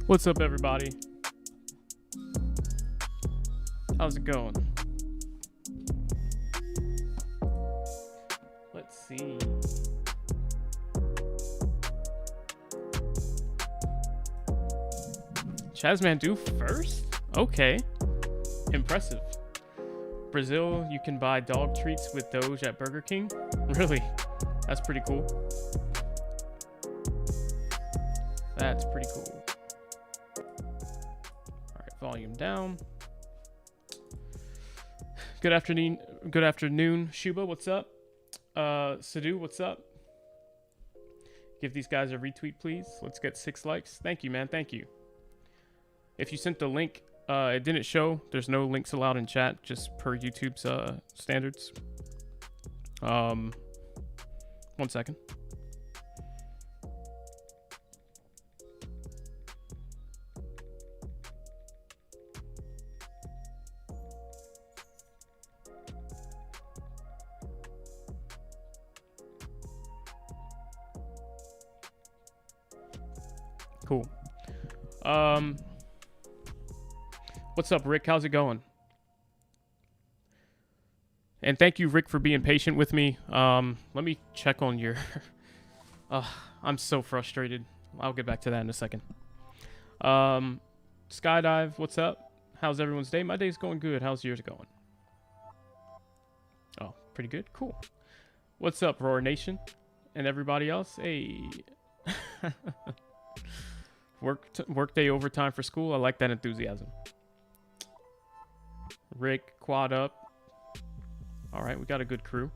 What's up, everybody? How's it going? Let's see. Chazmandu first? Okay. Impressive. Brazil, you can buy dog treats with Doge at Burger King? Really? That's pretty cool. That's pretty cool. Alright, volume down. Good afternoon, Shuba, what's up? Sadhu, what's up? Give these guys a retweet, please. Let's get 6 likes. Thank you, man. Thank you. If you sent the link, it didn't show. There's no links allowed in chat, just per YouTube's standards. 1 second. Cool. What's up, Rick? How's it going? And thank you, Rick, for being patient with me. Let me check on your... I'm so frustrated. I'll get back to that in a second. Skydive, what's up? How's everyone's day? My day's going good. How's yours going? Oh, pretty good. Cool. What's up, Roar Nation? And everybody else? Hey. Workday overtime for school. I like that enthusiasm. Rick, quad up. All right, we got a good crew.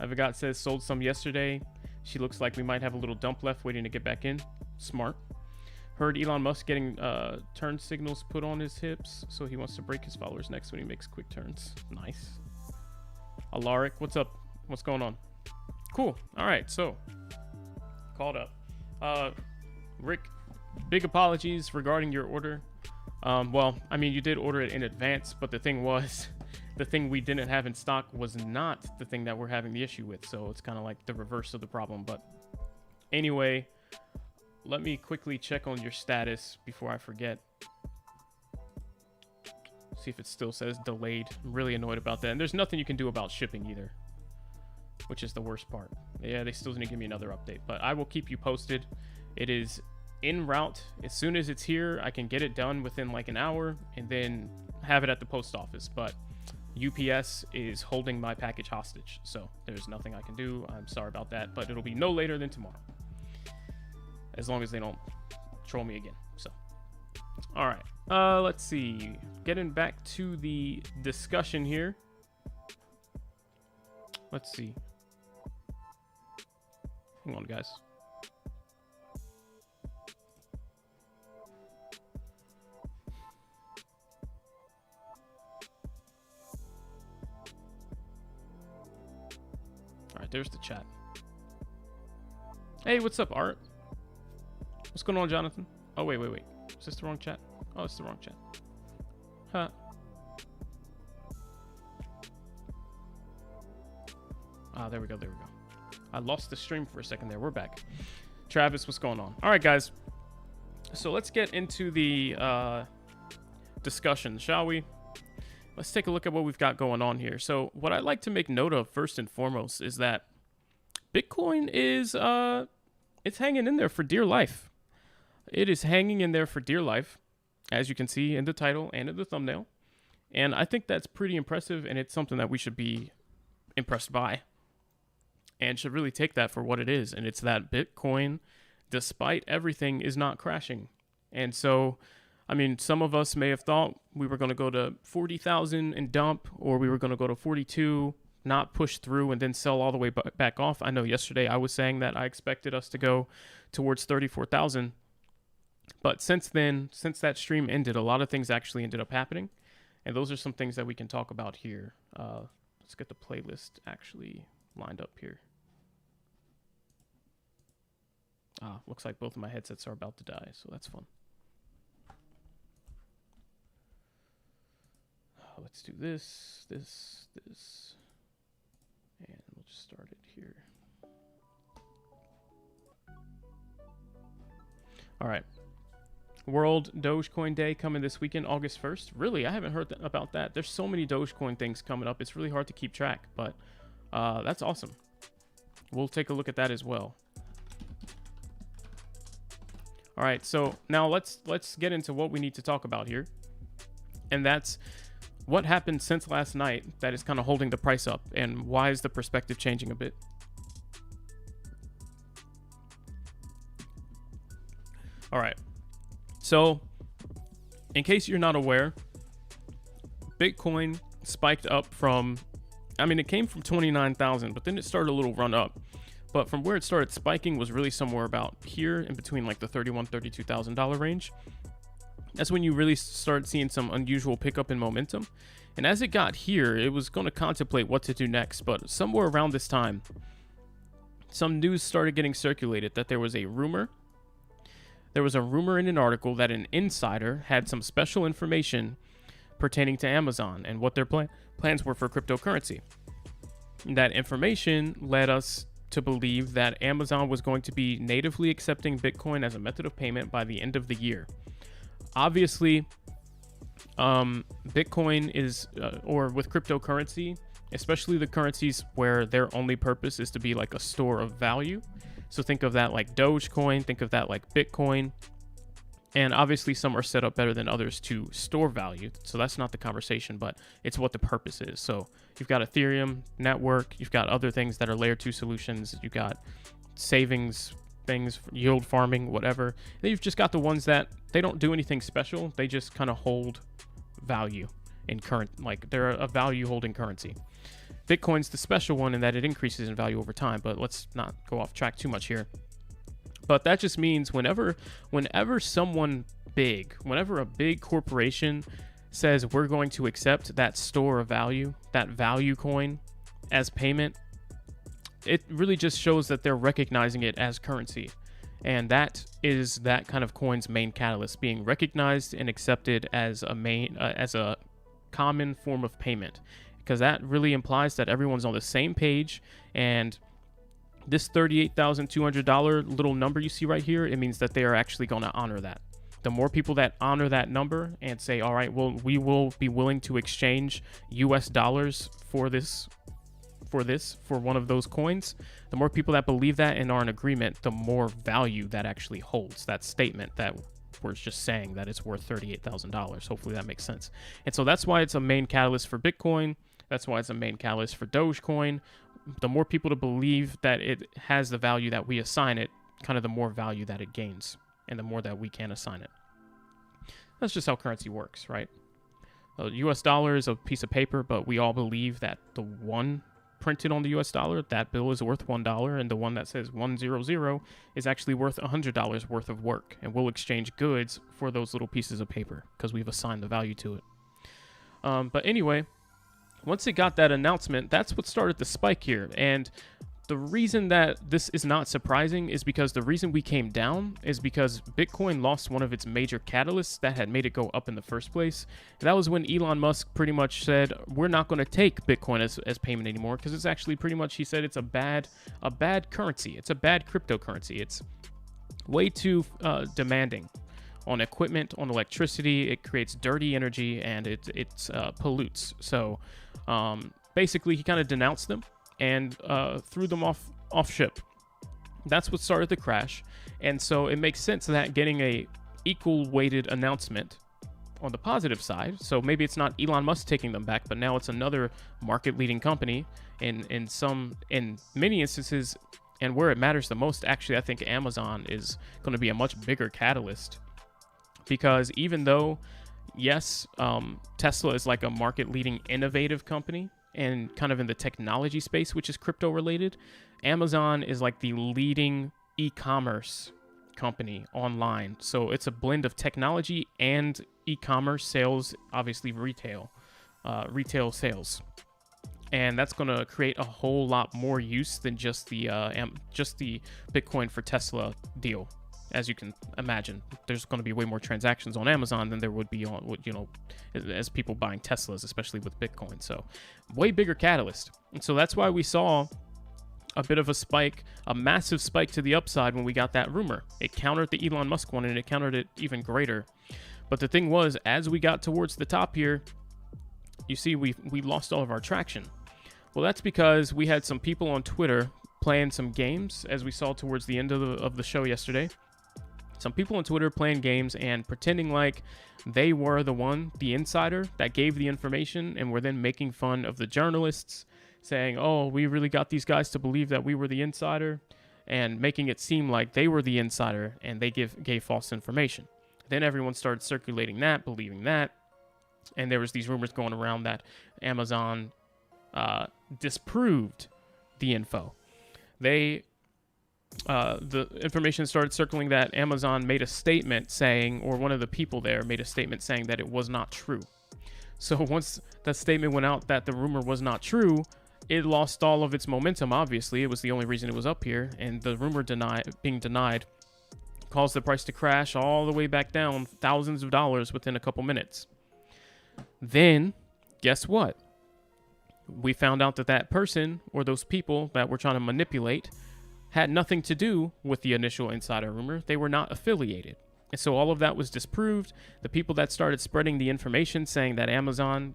Avagot says sold some yesterday. She looks like we might have a little dump left waiting to get back in. Smart. Heard Elon Musk getting turn signals put on his hips, so he wants to break his followers' necks when he makes quick turns. Nice. Alaric, what's up? What's going on? Cool. All right, so called up. Rick, big apologies regarding your order. Well, I mean, you did order it in advance, but the thing was, the thing we didn't have in stock was not the thing that we're having the issue with. So it's kind of like the reverse of the problem. But anyway, let me quickly check on your status before I forget. See if it still says delayed. I'm really annoyed about that. And there's nothing you can do about shipping either, which is the worst part. Yeah, they still need to give me another update, but I will keep you posted. It is en route. As soon as it's here, I can get it done within like an hour and then have it at the post office. But UPS is holding my package hostage, so there's nothing I can do. I'm sorry about that, but it'll be no later than tomorrow, as long as they don't troll me again. So, all right. Let's see. Getting back to the discussion here. Let's see. Hang on, guys. All right, there's the chat. Hey, what's up, Art? What's going on, Jonathan? Oh, wait. Is this the wrong chat? Oh, it's the wrong chat. Huh. Ah, there we go. I lost the stream for a second there. We're back. Travis, what's going on? All right, guys. So let's get into the discussion, shall we? Let's take a look at what we've got going on here. So what I'd like to make note of first and foremost is that Bitcoin is it's hanging in there for dear life. It is hanging in there for dear life, as you can see in the title and in the thumbnail. And I think that's pretty impressive, and it's something that we should be impressed by and should really take that for what it is. And it's that Bitcoin, despite everything, is not crashing. And so, I mean, some of us may have thought we were going to go to 40,000 and dump, or we were going to go to 42, not push through, and then sell all the way back off. I know yesterday I was saying that I expected us to go towards 34,000. But since then, since that stream ended, a lot of things actually ended up happening. And those are some things that we can talk about here. Let's get the playlist actually lined up here. Looks like both of my headsets are about to die, so that's fun. Let's do this, and we'll just start it here. All right. World Dogecoin Day coming this weekend, August 1st. Really, I haven't heard about that. There's so many Dogecoin things coming up. It's really hard to keep track, but that's awesome. We'll take a look at that as well. All right, so now let's get into what we need to talk about here. And that's what happened since last night that is kind of holding the price up, and why is the perspective changing a bit? All right. So, in case you're not aware, Bitcoin spiked up from, I mean, it came from 29,000, but then it started a little run up. But from where it started spiking was really somewhere about here in between like the $31,000, $32,000 range. That's when you really started seeing some unusual pickup in momentum. And as it got here, it was going to contemplate what to do next. But somewhere around this time, some news started getting circulated that there was a rumor. There was a rumor in an article that an insider had some special information pertaining to Amazon and what their plans were for cryptocurrency. That information led us to believe that Amazon was going to be natively accepting Bitcoin as a method of payment by the end of the year. Obviously, Bitcoin is, or with cryptocurrency, especially the currencies where their only purpose is to be like a store of value. So think of that like Dogecoin, think of that like Bitcoin. And obviously some are set up better than others to store value. So that's not the conversation, but it's what the purpose is. So you've got Ethereum network, you've got other things that are layer 2 solutions, you've got savings things, yield farming, whatever. Then you've just got the ones that they don't do anything special. They just kind of hold value in current, like they're a value holding currency. Bitcoin's the special one in that it increases in value over time, but let's not go off track too much here. But that just means whenever someone big, whenever a big corporation says we're going to accept that store of value, that value coin as payment, it really just shows that they're recognizing it as currency. And that is that kind of coin's main catalyst, being recognized and accepted as a common form of payment, because that really implies that everyone's on the same page. And this $38,200 little number you see right here, it means that they are actually going to honor that. The more people that honor that number and say, all right, well, we will be willing to exchange US dollars for one of those coins, the more people that believe that and are in agreement, the more value that actually holds. That statement that we're just saying that it's worth $38,000. Hopefully that makes sense. And so that's why it's a main catalyst for Bitcoin. That's why it's a main catalyst for Dogecoin. The more people to believe that it has the value that we assign it, kind of the more value that it gains and the more that we can assign it. That's just how currency works, right? The US dollar is a piece of paper, but we all believe that the one printed on the US dollar, that bill is worth $1, and the one that says 100 is actually worth $100 worth of work, and we'll exchange goods for those little pieces of paper because we've assigned the value to it. But anyway, once it got that announcement, that's what started the spike here. And the reason that this is not surprising is because the reason we came down is because Bitcoin lost one of its major catalysts that had made it go up in the first place. And that was when Elon Musk pretty much said, we're not going to take Bitcoin as payment anymore, because it's actually pretty much, he said, it's a bad currency. It's a bad cryptocurrency. It's way too demanding on equipment, on electricity. It creates dirty energy, and it pollutes. So basically he kind of denounced them and threw them off ship. That's what started the crash. And so it makes sense that getting a equal weighted announcement on the positive side, so maybe it's not Elon Musk taking them back, but now it's another market leading company in many instances. And where it matters the most, actually, I think Amazon is going to be a much bigger catalyst, because even though, yes, Tesla is like a market leading innovative company and kind of in the technology space, which is crypto related, Amazon is like the leading e-commerce company online. So it's a blend of technology and e-commerce sales, obviously retail sales. And that's going to create a whole lot more use than just the Bitcoin for Tesla deal. As you can imagine, there's going to be way more transactions on Amazon than there would be on, as people buying Teslas, especially with Bitcoin. So way bigger catalyst. And so that's why we saw a bit of a spike, a massive spike to the upside when we got that rumor. It countered the Elon Musk one, and it countered it even greater. But the thing was, as we got towards the top here, you see we lost all of our traction. Well, that's because we had some people on Twitter playing some games, as we saw towards the end of the show yesterday. Some people on Twitter playing games and pretending like they were the insider that gave the information, and were then making fun of the journalists, saying, oh, we really got these guys to believe that we were the insider, and making it seem like they were the insider and they gave false information. Then everyone started circulating that, believing that, and there was these rumors going around that Amazon disproved the info. The information started circling that Amazon made a statement saying, or one of the people there made a statement saying that it was not true. So once that statement went out that the rumor was not true, it lost all of its momentum, obviously. It was the only reason it was up here, and the rumor being denied caused the price to crash all the way back down thousands of dollars within a couple minutes. Then, guess what? We found out that that person, or those people that were trying to manipulate, had nothing to do with the initial insider rumor. They were not affiliated. And so all of that was disproved. The people that started spreading the information saying that Amazon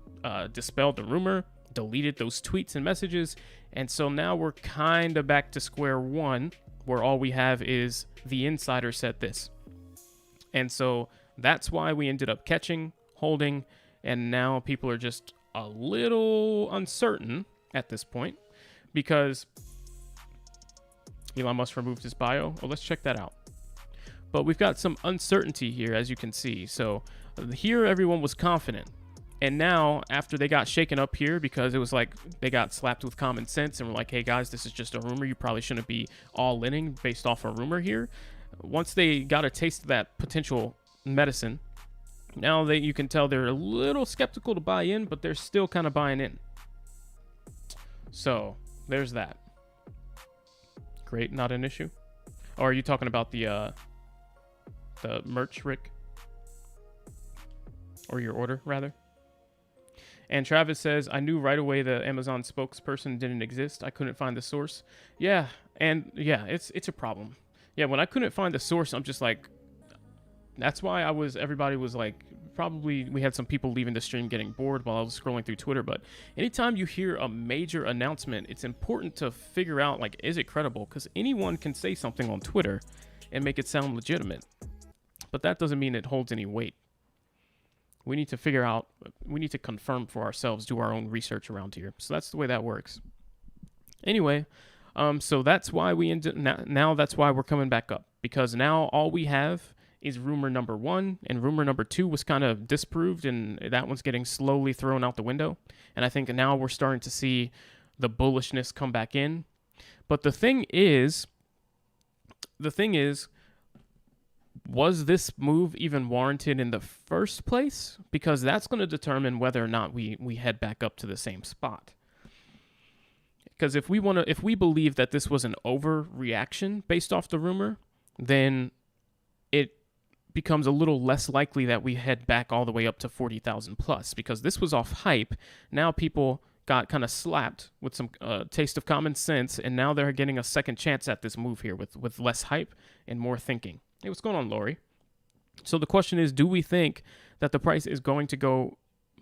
dispelled the rumor deleted those tweets and messages. And so now we're kind of back to square one, where all we have is the insider said this. And so that's why we ended up catching, holding, and now people are just a little uncertain at this point because Elon Musk removed his bio. Oh, let's check that out. But we've got some uncertainty here, as you can see. So here everyone was confident. And now, after they got shaken up here, because it was like they got slapped with common sense and were like, hey guys, this is just a rumor. You probably shouldn't be all inning based off a rumor here. Once they got a taste of that potential medicine, now you can tell they're a little skeptical to buy in, but they're still kind of buying in. So there's that. Great, not an issue. Or are you talking about the merch, Rick? Or your order, rather? And Travis says, I knew right away the Amazon spokesperson didn't exist. I couldn't find the source. Yeah, and yeah, it's a problem. Yeah, when I couldn't find the source, I'm just like, that's why everybody was like, probably we had some people leaving the stream getting bored while I was scrolling through Twitter. But anytime you hear a major announcement, it's important to figure out, like, is it credible? Because anyone can say something on Twitter and make it sound legitimate. But that doesn't mean it holds any weight. We need to confirm for ourselves, do our own research around here. So that's the way that works. Anyway, so that's why now that's why we're coming back up, because now all we have is rumor number 1, and rumor number 2 was kind of disproved, and that one's getting slowly thrown out the window. And I think now we're starting to see the bullishness come back in. But the thing is, was this move even warranted in the first place? Because that's going to determine whether or not we head back up to the same spot. Because if we believe that this was an overreaction based off the rumor, then it becomes a little less likely that we head back all the way up to 40,000 plus, because this was off hype. Now people got kind of slapped with some taste of common sense, and now they're getting a second chance at this move here with less hype and more thinking. Hey, what's going on, Lori? So the question is, do we think that the price is going to go,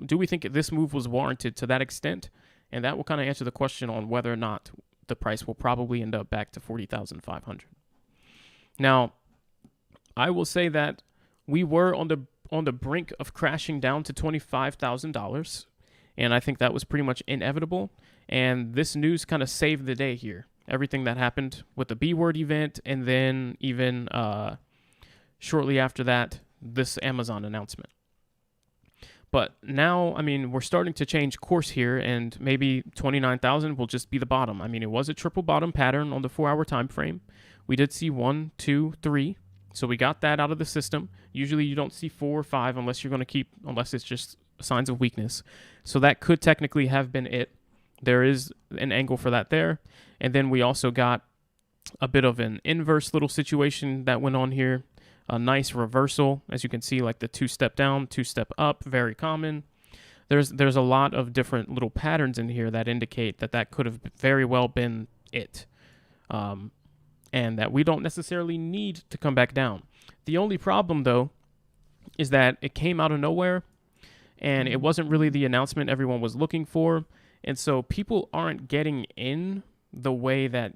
do we think this move was warranted to that extent? And that will kind of answer the question on whether or not the price will probably end up back to 40,500. Now, I will say that we were on the brink of crashing down to $25,000, and I think that was pretty much inevitable. And this news kind of saved the day here. Everything that happened with the B-word event, and then even shortly after that, this Amazon announcement. But now, I mean, we're starting to change course here, and maybe 29,000 will just be the bottom. I mean, it was a triple bottom pattern on the 4-hour time frame. We did see 1, 2, 3. So we got that out of the system. Usually you don't see 4 or 5 unless it's just signs of weakness. So that could technically have been it. There is an angle for that there. And then we also got a bit of an inverse little situation that went on here. A nice reversal, as you can see, like the 2-step down, 2-step up, very common. There's a lot of different little patterns in here that indicate that could have very well been it. and that we don't necessarily need to come back down. The only problem, though, is that it came out of nowhere, and it wasn't really the announcement everyone was looking for, and so people aren't getting in the way that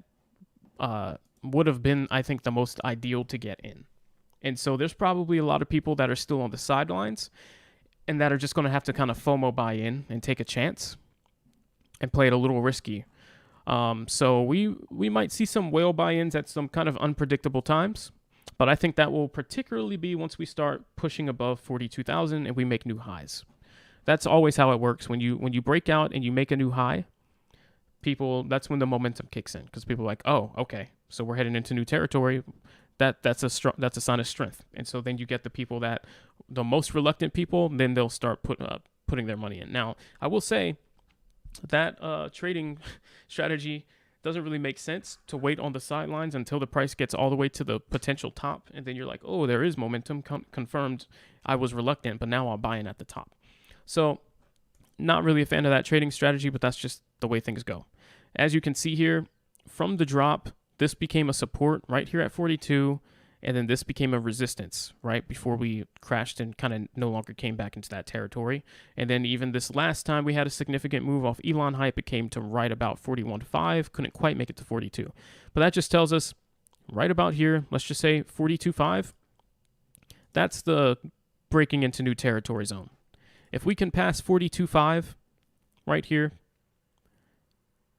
would have been, I think, the most ideal to get in. And so there's probably a lot of people that are still on the sidelines and that are just going to have to kind of FOMO buy in and take a chance and play it a little risky. So we might see some whale buy-ins at some kind of unpredictable times, but I think that will particularly be once we start pushing above 42,000 and we make new highs. That's always how it works. When you break out and you make a new high, that's when the momentum kicks in, because people are like, oh, okay, so we're heading into new territory. That's a sign of strength. And so then you get the most reluctant people, then they'll start putting their money in. Now, I will say that trading strategy doesn't really make sense to wait on the sidelines until the price gets all the way to the potential top, and then you're like, oh, there is momentum confirmed. I was reluctant, but now I'll buy in at the top. So not really a fan of that trading strategy, but that's just the way things go. As you can see here, from the drop, this became a support right here at 42, and then this became a resistance right before we crashed and kind of no longer came back into that territory. And then even this last time we had a significant move off Elon hype, it came to right about 41.5, couldn't quite make it to 42. But that just tells us right about here, let's just say 42.5, that's the breaking into new territory zone. If we can pass 42.5 right here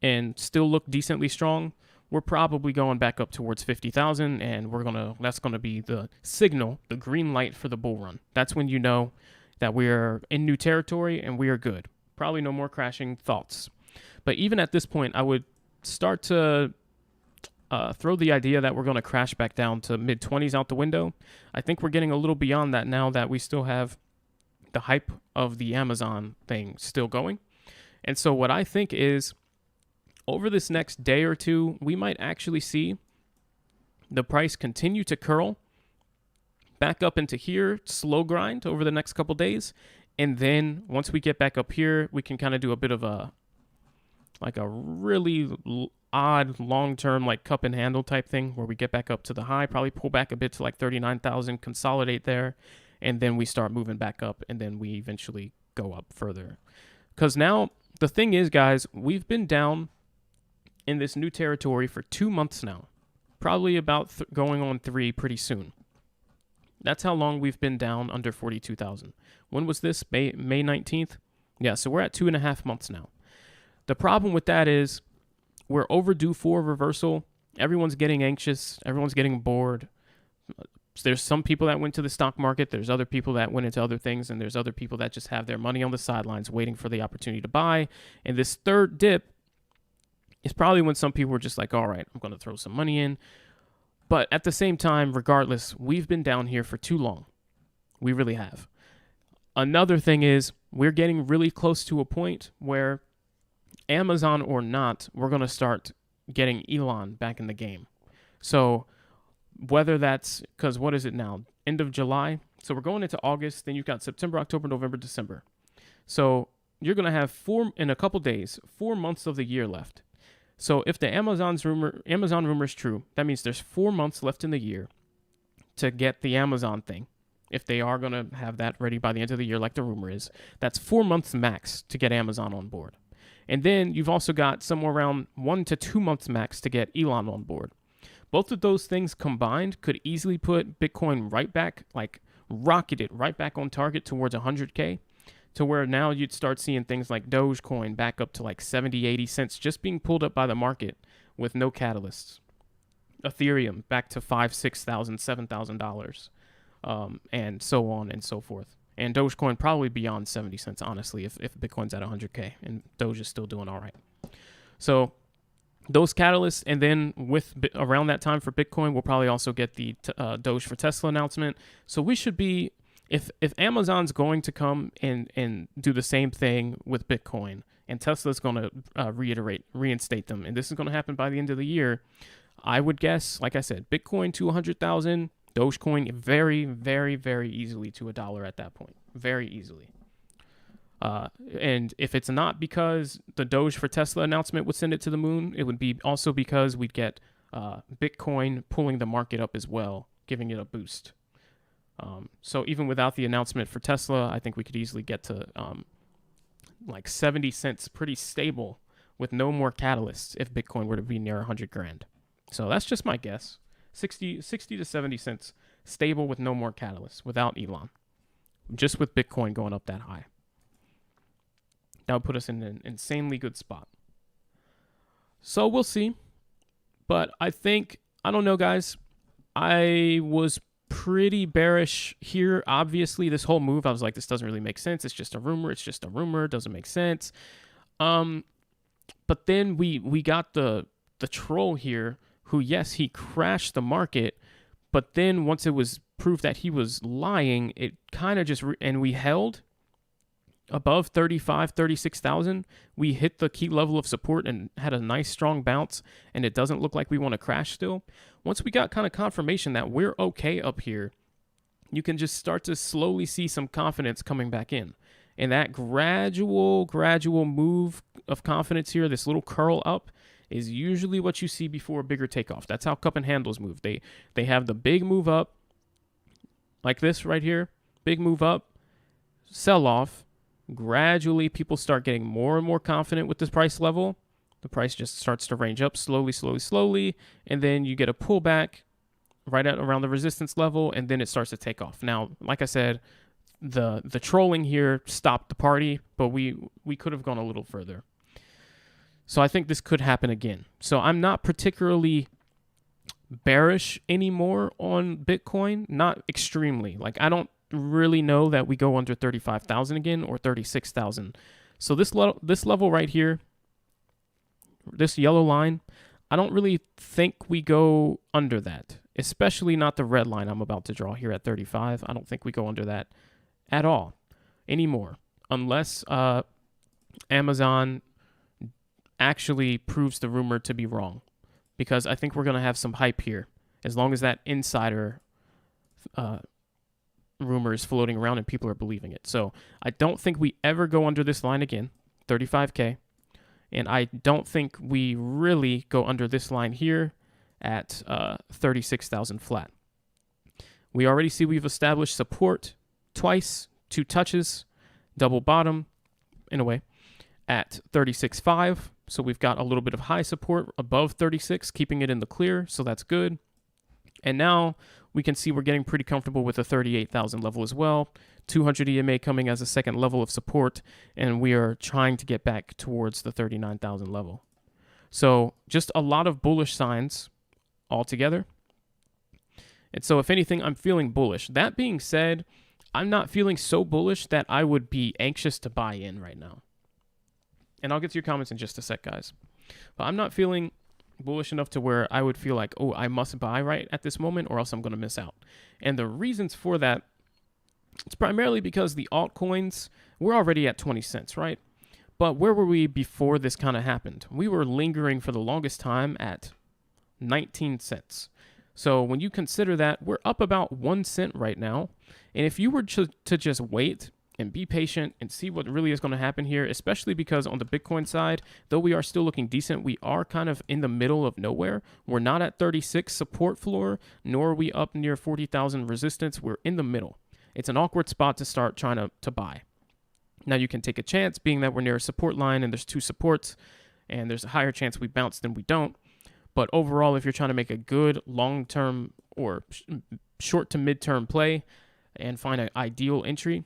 and still look decently strong, we're probably going back up towards 50,000, and that's gonna be the signal, the green light for the bull run. That's when you know that we're in new territory and we are good. Probably no more crashing thoughts. But even at this point, I would start to throw the idea that we're going to crash back down to mid-20s out the window. I think we're getting a little beyond that now that we still have the hype of the Amazon thing still going. And so what I think is, over this next day or two, we might actually see the price continue to curl back up into here, slow grind over the next couple days. And then once we get back up here, we can kind of do a bit of a really odd long-term like cup and handle type thing where we get back up to the high, probably pull back a bit to like 39,000, consolidate there, and then we start moving back up, and then we eventually go up further. Because now the thing is, guys, we've been down in this new territory for 2 months now, probably about going on 3 pretty soon. That's how long we've been down under 42,000. When was this? May 19th? Yeah, so we're at 2.5 months now. The problem with that is we're overdue for a reversal. Everyone's getting anxious. Everyone's getting bored. There's some people that went to the stock market. There's other people that went into other things. And there's other people that just have their money on the sidelines waiting for the opportunity to buy. And this third dip is probably when some people were just like, all right, I'm going to throw some money in. But at the same time, regardless, we've been down here for too long. We really have. Another thing is we're getting really close to a point where, Amazon or not, we're going to start getting Elon back in the game. So whether that's, because what is it now? End of July. So we're going into August. Then you've got September, October, November, December. So you're going to have in a couple days, 4 months of the year left. So if the Amazon rumor is true, that means there's 4 months left in the year to get the Amazon thing. If they are going to have that ready by the end of the year, like the rumor is, that's 4 months max to get Amazon on board. And then you've also got somewhere around 1 to 2 months max to get Elon on board. Both of those things combined could easily put Bitcoin right back, like rocket it right back on target towards 100K. To where now you'd start seeing things like Dogecoin back up to like 70, 80 cents just being pulled up by the market with no catalysts. Ethereum back to $5,000, $6,000, $7,000, and so on and so forth. And Dogecoin probably beyond 70 cents, honestly, if Bitcoin's at 100K and Doge is still doing all right. So those catalysts, and then around that time for Bitcoin, we'll probably also get the Doge for Tesla announcement. So we should be, if Amazon's going to come and do the same thing with Bitcoin, and Tesla's going to reinstate them, and this is going to happen by the end of the year, I would guess, like I said, Bitcoin to 100,000, Dogecoin very, very, very easily to $1 at that point. Very easily. And if it's not because the Doge for Tesla announcement would send it to the moon, it would be also because we'd get Bitcoin pulling the market up as well, giving it a boost. So even without the announcement for Tesla, I think we could easily get to like 70 cents pretty stable with no more catalysts if Bitcoin were to be near 100 grand. So that's just my guess. 60 to 70 cents stable with no more catalysts without Elon. Just with Bitcoin going up that high. That would put us in an insanely good spot. So we'll see. But I don't know, guys. I was pretty bearish here. Obviously, this whole move, I was like, this doesn't really make sense. It's just a rumor. It doesn't make sense. But then we got the troll here who, yes, he crashed the market. But then once it was proved that he was lying, it kind of just, and we held above 36,000. We hit the key level of support and had a nice strong bounce, and it doesn't look like we want to crash still. Once we got kind of confirmation that we're okay up here, you can just start to slowly see some confidence coming back in. And that gradual move of confidence here, this little curl up, is usually what you see before a bigger takeoff. That's how cup and handles move. They have the big move up, like this right here, big move up, sell off. Gradually, people start getting more and more confident with this price level. The price just starts to range up slowly, and then you get a pullback right at around the resistance level, and then it starts to take off. Now, like I said, the trolling here stopped the party, but we could have gone a little further. So I think this could happen again. So I'm not particularly bearish anymore on Bitcoin, not extremely. Like, I don't really know that we go under 35,000 again or 36,000. So this level right here, this yellow line, I don't really think we go under that, especially not the red line I'm about to draw here at 35. I don't think we go under that at all anymore, unless Amazon actually proves the rumor to be wrong, because I think we're going to have some hype here as long as that insider rumor is floating around and people are believing it. So I don't think we ever go under this line again, 35K. And I don't think we really go under this line here at 36,000 flat. We already see we've established support twice, 2 touches, double bottom in a way at 36.5. So we've got a little bit of high support above 36, keeping it in the clear. So that's good. And now we can see we're getting pretty comfortable with the 38,000 level as well. 200 EMA coming as a second level of support, and we are trying to get back towards the 39,000 level. So just a lot of bullish signs altogether. And so if anything, I'm feeling bullish. That being said, I'm not feeling so bullish that I would be anxious to buy in right now. And I'll get to your comments in just a sec, guys. But I'm not feeling bullish enough to where I would feel like, oh, I must buy right at this moment or else I'm going to miss out. And the reasons for that, it's primarily because the altcoins, we're already at 20 cents, right? But where were we before this kind of happened? We were lingering for the longest time at 19 cents. So when you consider that, we're up about 1 cent right now. And if you were to just wait and be patient and see what really is going to happen here, especially because on the Bitcoin side, though we are still looking decent, we are kind of in the middle of nowhere. We're not at 36 support floor, nor are we up near 40,000 resistance. We're in the middle. It's an awkward spot to start trying to buy. Now you can take a chance, being that we're near a support line and there's 2 supports, and there's a higher chance we bounce than we don't. But overall, if you're trying to make a good long-term or short to mid-term play and find an ideal entry,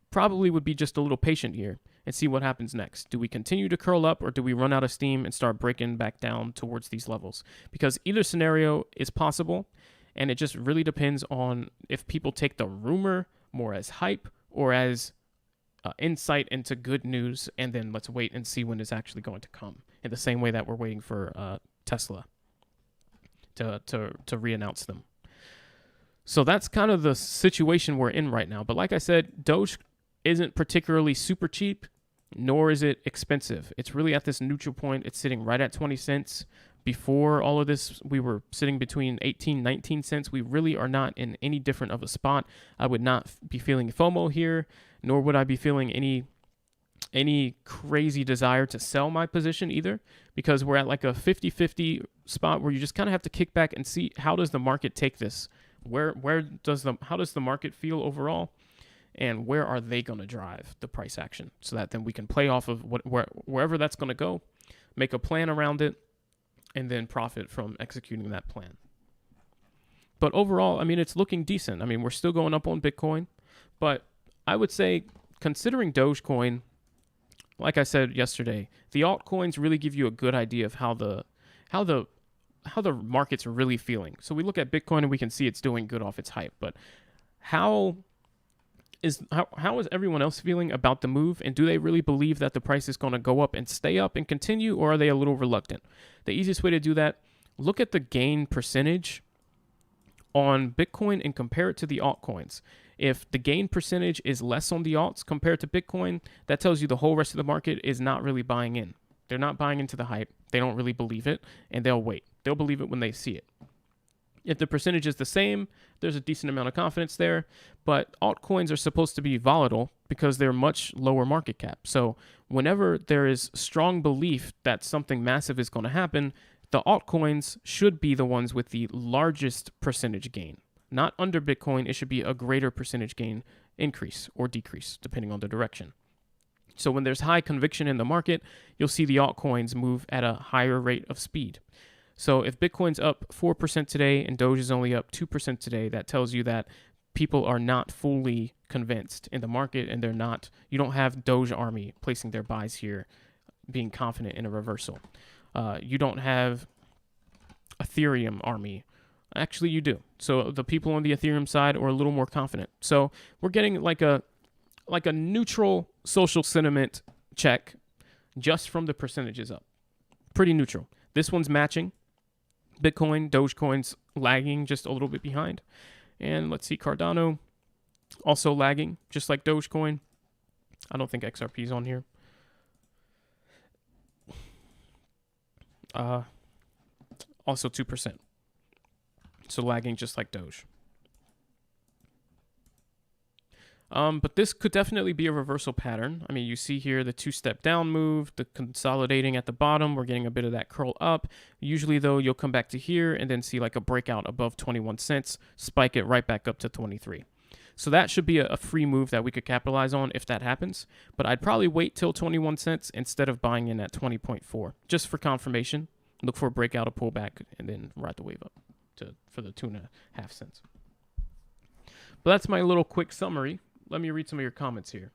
probably would be just a little patient here and see what happens next. Do we continue to curl up, or do we run out of steam and start breaking back down towards these levels? Because either scenario is possible, and it just really depends on if people take the rumor more as hype or as insight into good news, and then let's wait and see when it's actually going to come, in the same way that we're waiting for Tesla to re-announce them. So that's kind of the situation we're in right now. But like I said, Doge isn't particularly super cheap, nor is it expensive. It's really at this neutral point. It's sitting right at 20 cents. Before all of this, we were sitting between 18, 19 cents. We really are not in any different of a spot. I would not be feeling FOMO here, nor would I be feeling any crazy desire to sell my position either, because we're at like a 50-50 spot where you just kind of have to kick back and see, how does the market take this? How does the market feel overall? And where are they going to drive the price action, so that then we can play off of wherever that's going to go, make a plan around it, and then profit from executing that plan. But overall, I mean, it's looking decent. I mean, we're still going up on Bitcoin, but I would say, considering Dogecoin, like I said yesterday, the altcoins really give you a good idea of how the markets are really feeling. So we look at Bitcoin and we can see it's doing good off its hype, but how is everyone else feeling about the move? And do they really believe that the price is going to go up and stay up and continue, or are they a little reluctant? The easiest way to do that, look at the gain percentage on Bitcoin and compare it to the altcoins. If the gain percentage is less on the alts compared to Bitcoin, that tells you the whole rest of the market is not really buying in. They're not buying into the hype. They don't really believe it, and they'll wait. They'll believe it when they see it. If the percentage is the same, there's a decent amount of confidence there, but altcoins are supposed to be volatile because they're much lower market cap. So whenever there is strong belief that something massive is going to happen, the altcoins should be the ones with the largest percentage gain. Not under Bitcoin, it should be a greater percentage gain increase or decrease, depending on the direction. So when there's high conviction in the market, you'll see the altcoins move at a higher rate of speed. So if Bitcoin's up 4% today and Doge is only up 2% today, that tells you that people are not fully convinced in the market, and you don't have Doge army placing their buys here, being confident in a reversal. You don't have Ethereum army. Actually, you do. So the people on the Ethereum side are a little more confident. So we're getting like a neutral social sentiment check just from the percentages up. Pretty neutral. This one's matching. Bitcoin, Dogecoin's lagging just a little bit behind. And let's see, Cardano also lagging, just like Dogecoin. I don't think XRP is on here. Also 2%. So lagging just like Doge. But this could definitely be a reversal pattern. I mean, you see here the two-step down move, the consolidating at the bottom. We're getting a bit of that curl up. Usually, though, you'll come back to here and then see like a breakout above 21 cents, spike it right back up to 23. So that should be a free move that we could capitalize on if that happens. But I'd probably wait till 21 cents instead of buying in at 20.4, just for confirmation. Look for a breakout, a pullback, and then ride the wave up for the 2.5 cents. But that's my little quick summary. Let me read some of your comments here.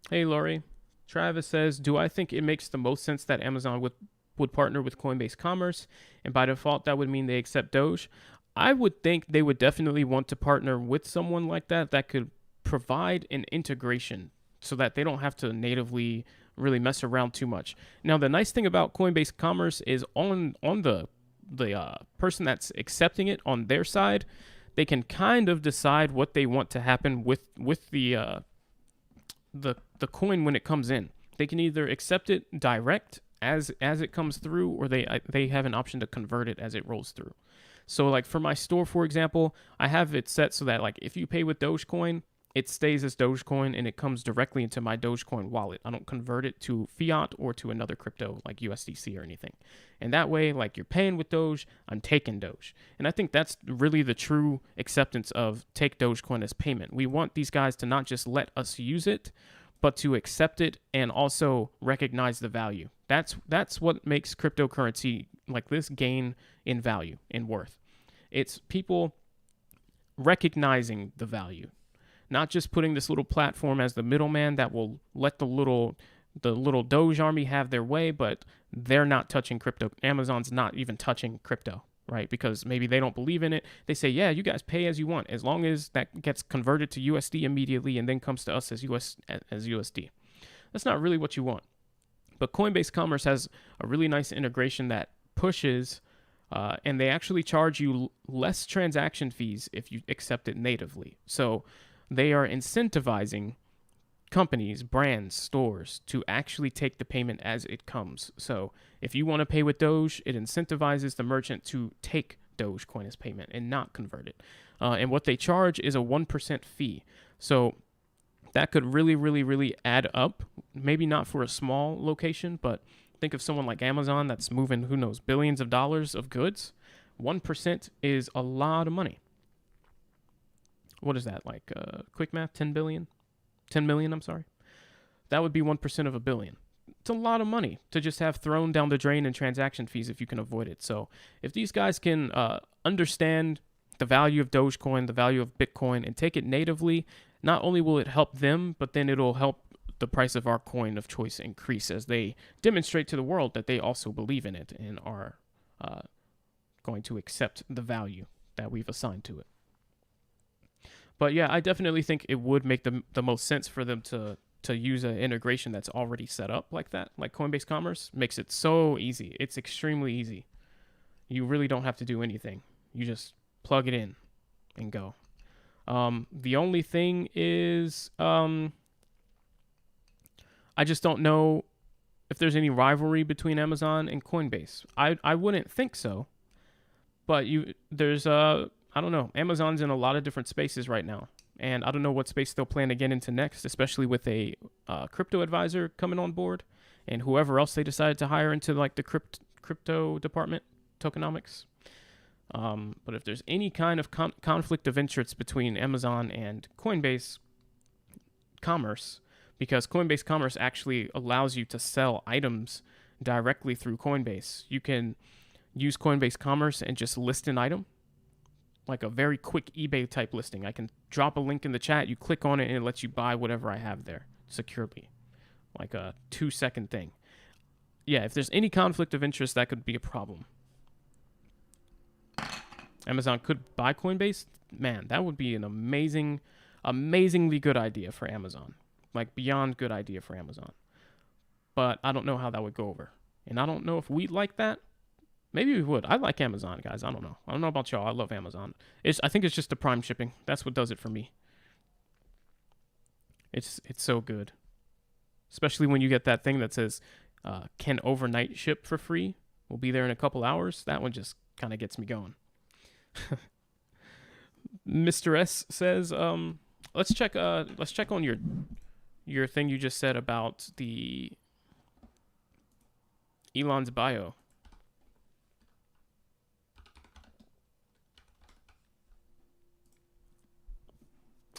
Hey, Laurie. Travis says, do I think it makes the most sense that Amazon would partner with Coinbase Commerce, and by default that would mean they accept Doge? I would think they would definitely want to partner with someone like that could provide an integration so that they don't have to natively really mess around too much. Now, the nice thing about Coinbase Commerce is on the person that's accepting it on their side, they can kind of decide what they want to happen with the coin when it comes in. They can either accept it direct as it comes through, or they have an option to convert it as it rolls through. So like for my store, for example, I have it set so that like if you pay with Dogecoin, it stays as Dogecoin and it comes directly into my Dogecoin wallet. I don't convert it to fiat or to another crypto like USDC or anything. And that way, like you're paying with Doge, I'm taking Doge. And I think that's really the true acceptance of take Dogecoin as payment. We want these guys to not just let us use it, but to accept it and also recognize the value. That's what makes cryptocurrency like this gain in value, in worth. It's people recognizing the value. Not just putting this little platform as the middleman that will let the little Doge army have their way, but they're not touching crypto. Amazon's not even touching crypto, right? Because maybe they don't believe in it. They say, yeah, you guys pay as you want, as long as that gets converted to USD immediately and then comes to us as USD. That's not really what you want. But Coinbase Commerce has a really nice integration that pushes, and they actually charge you less transaction fees if you accept it natively. So they are incentivizing companies, brands, stores to actually take the payment as it comes. So if you want to pay with Doge, it incentivizes the merchant to take Dogecoin as payment and not convert it. And what they charge is a 1% fee. So that could really, really, really add up. Maybe not for a small location, but think of someone like Amazon that's moving, who knows, billions of dollars of goods. 1% is a lot of money. What is that, like quick math? 10 million, I'm sorry. That would be 1% of a billion. It's a lot of money to just have thrown down the drain in transaction fees if you can avoid it. So if these guys can understand the value of Dogecoin, the value of Bitcoin, and take it natively, not only will it help them, but then it'll help the price of our coin of choice increase as they demonstrate to the world that they also believe in it and are going to accept the value that we've assigned to it. But yeah, I definitely think it would make the most sense for them to use an integration that's already set up like that. Like Coinbase Commerce makes it so easy. It's extremely easy. You really don't have to do anything. You just plug it in and go. The only thing is, I just don't know if there's any rivalry between Amazon and Coinbase. I wouldn't think so. But there's I don't know. Amazon's in a lot of different spaces right now. And I don't know what space they'll plan to get into next, especially with a crypto advisor coming on board and whoever else they decided to hire into like the crypto department, tokenomics. But if there's any kind of conflict of interest between Amazon and Coinbase Commerce, because Coinbase Commerce actually allows you to sell items directly through Coinbase. You can use Coinbase Commerce and just list an item, like a very quick eBay type listing. I can drop a link in the chat, you click on it, and it lets you buy whatever I have there securely, like a 2-second thing. Yeah, if there's any conflict of interest, that could be a problem. Amazon could buy Coinbase. Man, that would be an amazingly good idea for Amazon. Like beyond good idea for Amazon. But I don't know how that would go over. And I don't know if we'd like that. Maybe we would. I like Amazon, guys. I don't know. I don't know about y'all. I love Amazon. I think it's just the Prime shipping. That's what does it for me. It's so good. Especially when you get that thing that says, can overnight ship for free. We'll be there in a couple hours. That one just kind of gets me going. Mr. S says, let's check on your thing you just said about the Elon's bio.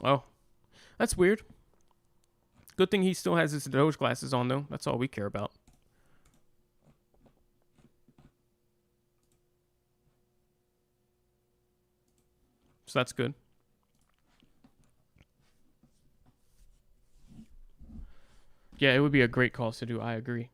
Oh, that's weird. Good thing he still has his Doge glasses on, though. That's all we care about. So that's good. Yeah, it would be a great cause to do. I agree.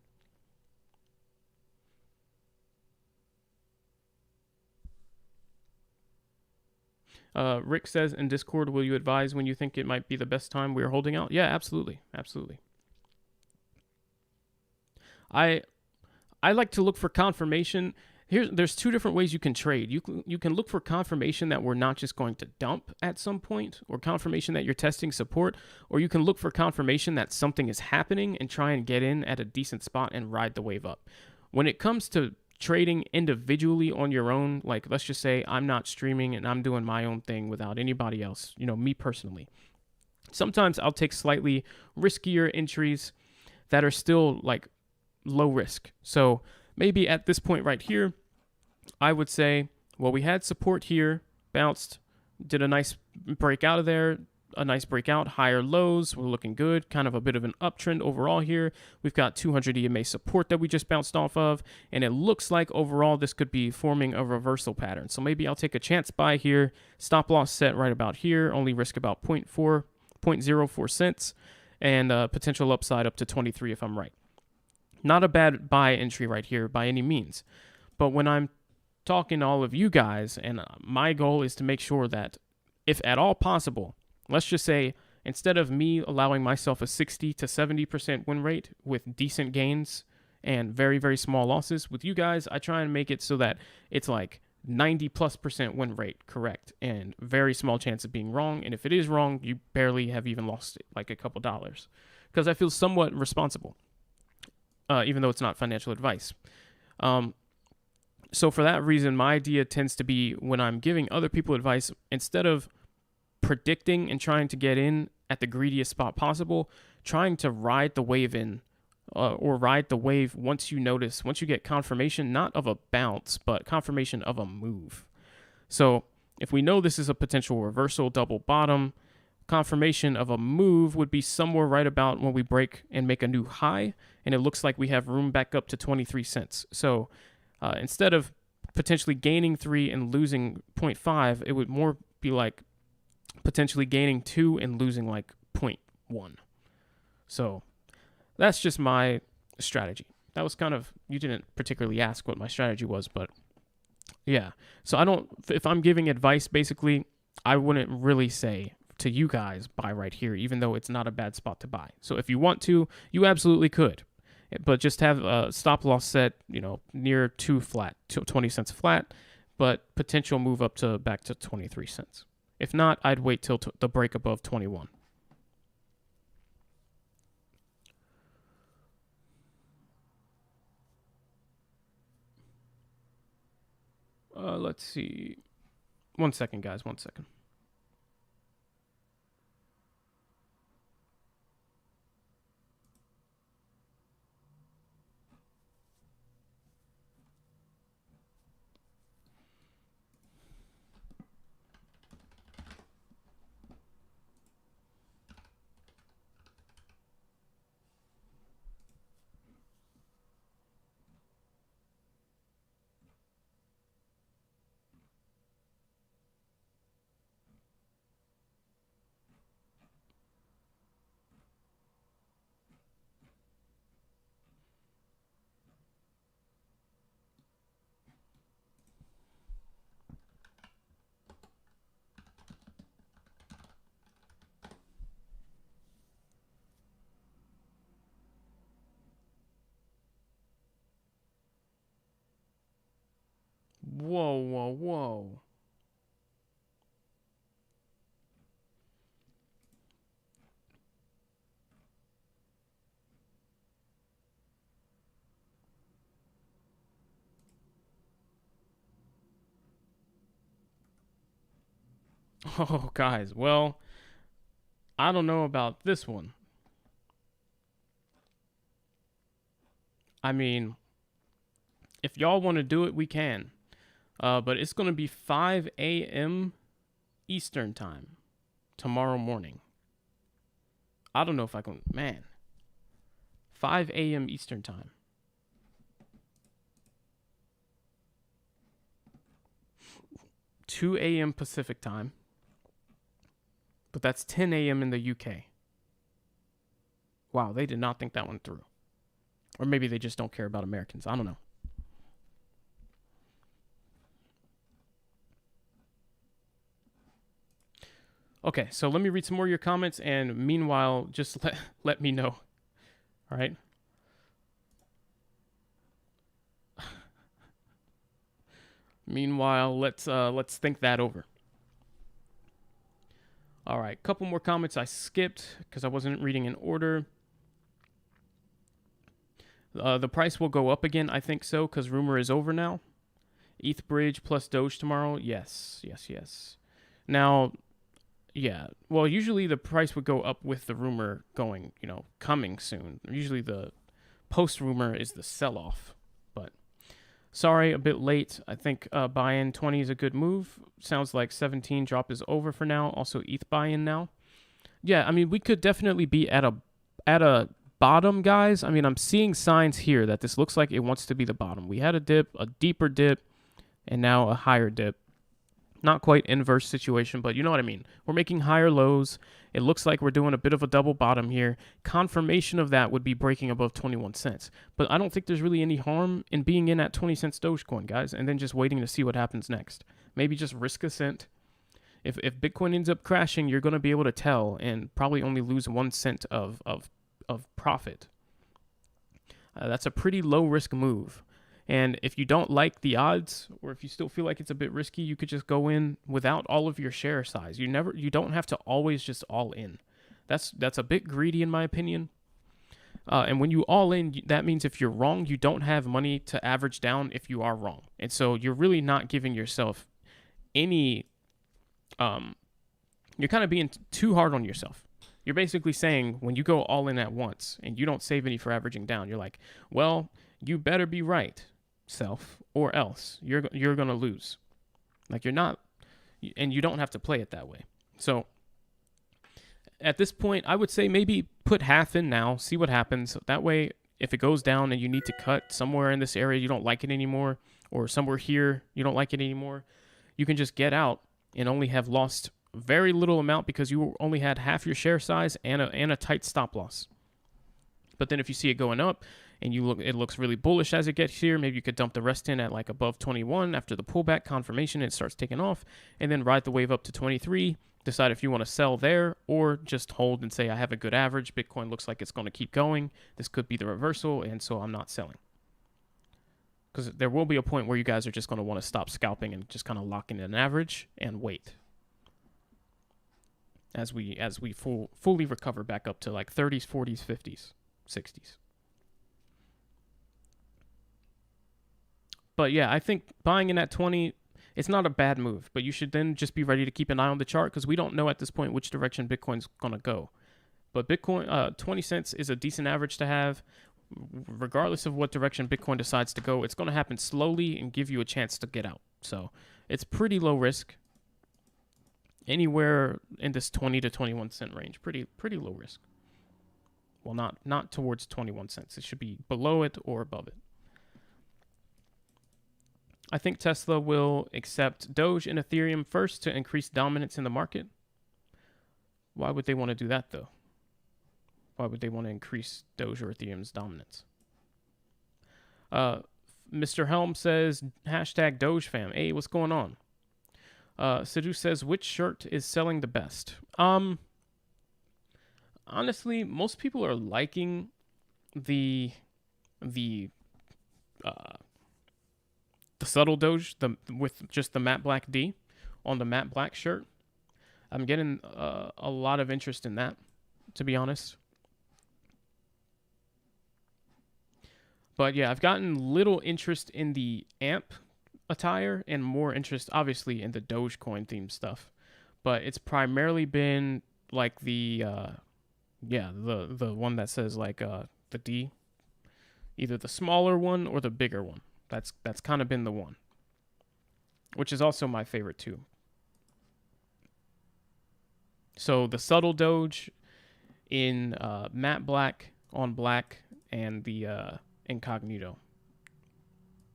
Rick says in Discord, will you advise when you think it might be the best time we're holding out? Yeah, absolutely. Absolutely. I like to look for confirmation. There's two different ways you can trade. You can look for confirmation that we're not just going to dump at some point, or confirmation that you're testing support, or you can look for confirmation that something is happening and try and get in at a decent spot and ride the wave up. When it comes to trading individually on your own, like let's just say I'm not streaming and I'm doing my own thing without anybody else, me personally. Sometimes I'll take slightly riskier entries that are still like low risk. So maybe at this point right here, I would say, well, we had support here, bounced, did a nice break out of there, a nice breakout, higher lows, we're looking good, kind of a bit of an uptrend overall here. We've got 200 EMA support that we just bounced off of, and it looks like overall this could be forming a reversal pattern. So maybe I'll take a chance buy here, stop loss set right about here, only risk about 0.04 cents, and potential upside up to 23 if I'm right. Not a bad buy entry right here by any means. But when I'm talking to all of you guys, and my goal is to make sure that if at all possible, let's just say instead of me allowing myself a 60 to 70% win rate with decent gains and very, very small losses, with you guys, I try and make it so that it's like 90+% win rate correct, and very small chance of being wrong. And if it is wrong, you barely have even lost it, like a couple dollars. Because I feel somewhat responsible, even though it's not financial advice. So for that reason, my idea tends to be, when I'm giving other people advice, instead of predicting and trying to get in at the greediest spot possible, trying to ride the wave in, or ride the wave once you get confirmation, not of a bounce, but confirmation of a move. So if we know this is a potential reversal, double bottom, confirmation of a move would be somewhere right about when we break and make a new high, and it looks like we have room back up to 23 cents. So instead of potentially gaining 3 and losing 0.5, it would more be like potentially gaining 2 and losing like 0.1. So that's just my strategy. That was kind of, you didn't particularly ask what my strategy was, but yeah. So if I'm giving advice, basically, I wouldn't really say to you guys, buy right here, even though it's not a bad spot to buy. So if you want to, you absolutely could, but just have a stop loss set, near 20 cents flat, but potential move up to back to 23 cents. If not, I'd wait till the break above 21. Let's see. 1 second, guys. 1 second. Whoa, whoa, whoa. Oh, guys. Well, I don't know about this one. I mean, if y'all want to do it, we can. But it's going to be 5 a.m. Eastern time tomorrow morning. I don't know if I can. Man. 5 a.m. Eastern time. $2 a.m. Pacific time. But that's 10 a.m. in the UK. Wow, they did not think that one through. Or maybe they just don't care about Americans. I don't know. Okay, so let me read some more of your comments, and meanwhile, just let me know. All right? Meanwhile, let's think that over. All right, couple more comments I skipped because I wasn't reading in order. The price will go up again, I think so, because rumor is over now. ETH Bridge plus Doge tomorrow. Yes. Now, yeah. Well, usually the price would go up with the rumor going, coming soon. Usually the post-rumor is the sell-off. But sorry, a bit late. I think buy-in 20 is a good move. Sounds like 17 drop is over for now. Also ETH buy-in now. Yeah, I mean, we could definitely be at a bottom, guys. I mean, I'm seeing signs here that this looks like it wants to be the bottom. We had a dip, a deeper dip, and now a higher dip. Not quite inverse situation, but you know what I mean. We're making higher lows. It looks like we're doing a bit of a double bottom here. Confirmation of that would be breaking above 21 cents. But I don't think there's really any harm in being in at 20 cents Dogecoin, guys, and then just waiting to see what happens next. Maybe just risk a cent. If Bitcoin ends up crashing, you're going to be able to tell and probably only lose 1 cent of profit. That's a pretty low risk move. And if you don't like the odds, or if you still feel like it's a bit risky, you could just go in without all of your share size. You don't have to always just all in. That's a bit greedy in my opinion. And when you all in, that means if you're wrong, you don't have money to average down if you are wrong. And so you're really not giving yourself any, you're kind of being too hard on yourself. You're basically saying when you go all in at once and you don't save any for averaging down, you're like, well, you better be right, self, or else you're going to lose. Like you're not, and you don't have to play it that way. So at this point, I would say maybe put half in now, see what happens. That way, if it goes down and you need to cut somewhere in this area, you don't like it anymore, or somewhere here, you don't like it anymore, you can just get out and only have lost very little amount because you only had half your share size and a tight stop loss. But then if you see it going up and it looks really bullish as it gets here, maybe you could dump the rest in at like above 21 after the pullback confirmation, it starts taking off, and then ride the wave up to 23. Decide if you want to sell there or just hold and say, I have a good average. Bitcoin looks like it's going to keep going. This could be the reversal, and so I'm not selling. Because there will be a point where you guys are just going to want to stop scalping and just kind of lock in an average and wait. As we fully recover back up to like 30s, 40s, 50s, 60s. But yeah, I think buying in at 20, it's not a bad move, but you should then just be ready to keep an eye on the chart because we don't know at this point which direction Bitcoin's going to go. But Bitcoin, 20 cents is a decent average to have. Regardless of what direction Bitcoin decides to go, it's going to happen slowly and give you a chance to get out. So it's pretty low risk. Anywhere in this 20 to 21 cent range, pretty low risk. Well, not towards 21 cents. It should be below it or above it. I think Tesla will accept Doge and Ethereum first to increase dominance in the market. Why would they want to do that, though? Why would they want to increase Doge or Ethereum's dominance? Mr. Helm says, hashtag DogeFam. Hey, what's going on? Sidhu says, which shirt is selling the best? Honestly, most people are liking the subtle Doge, with just the matte black D on the matte black shirt. I'm getting a lot of interest in that, to be honest. But yeah, I've gotten little interest in the AMP attire and more interest, obviously, in the Dogecoin themed stuff. But it's primarily been like the one that says like the D, either the smaller one or the bigger one. That's kind of been the one, which is also my favorite too. So the subtle Doge in matte black on black and the incognito.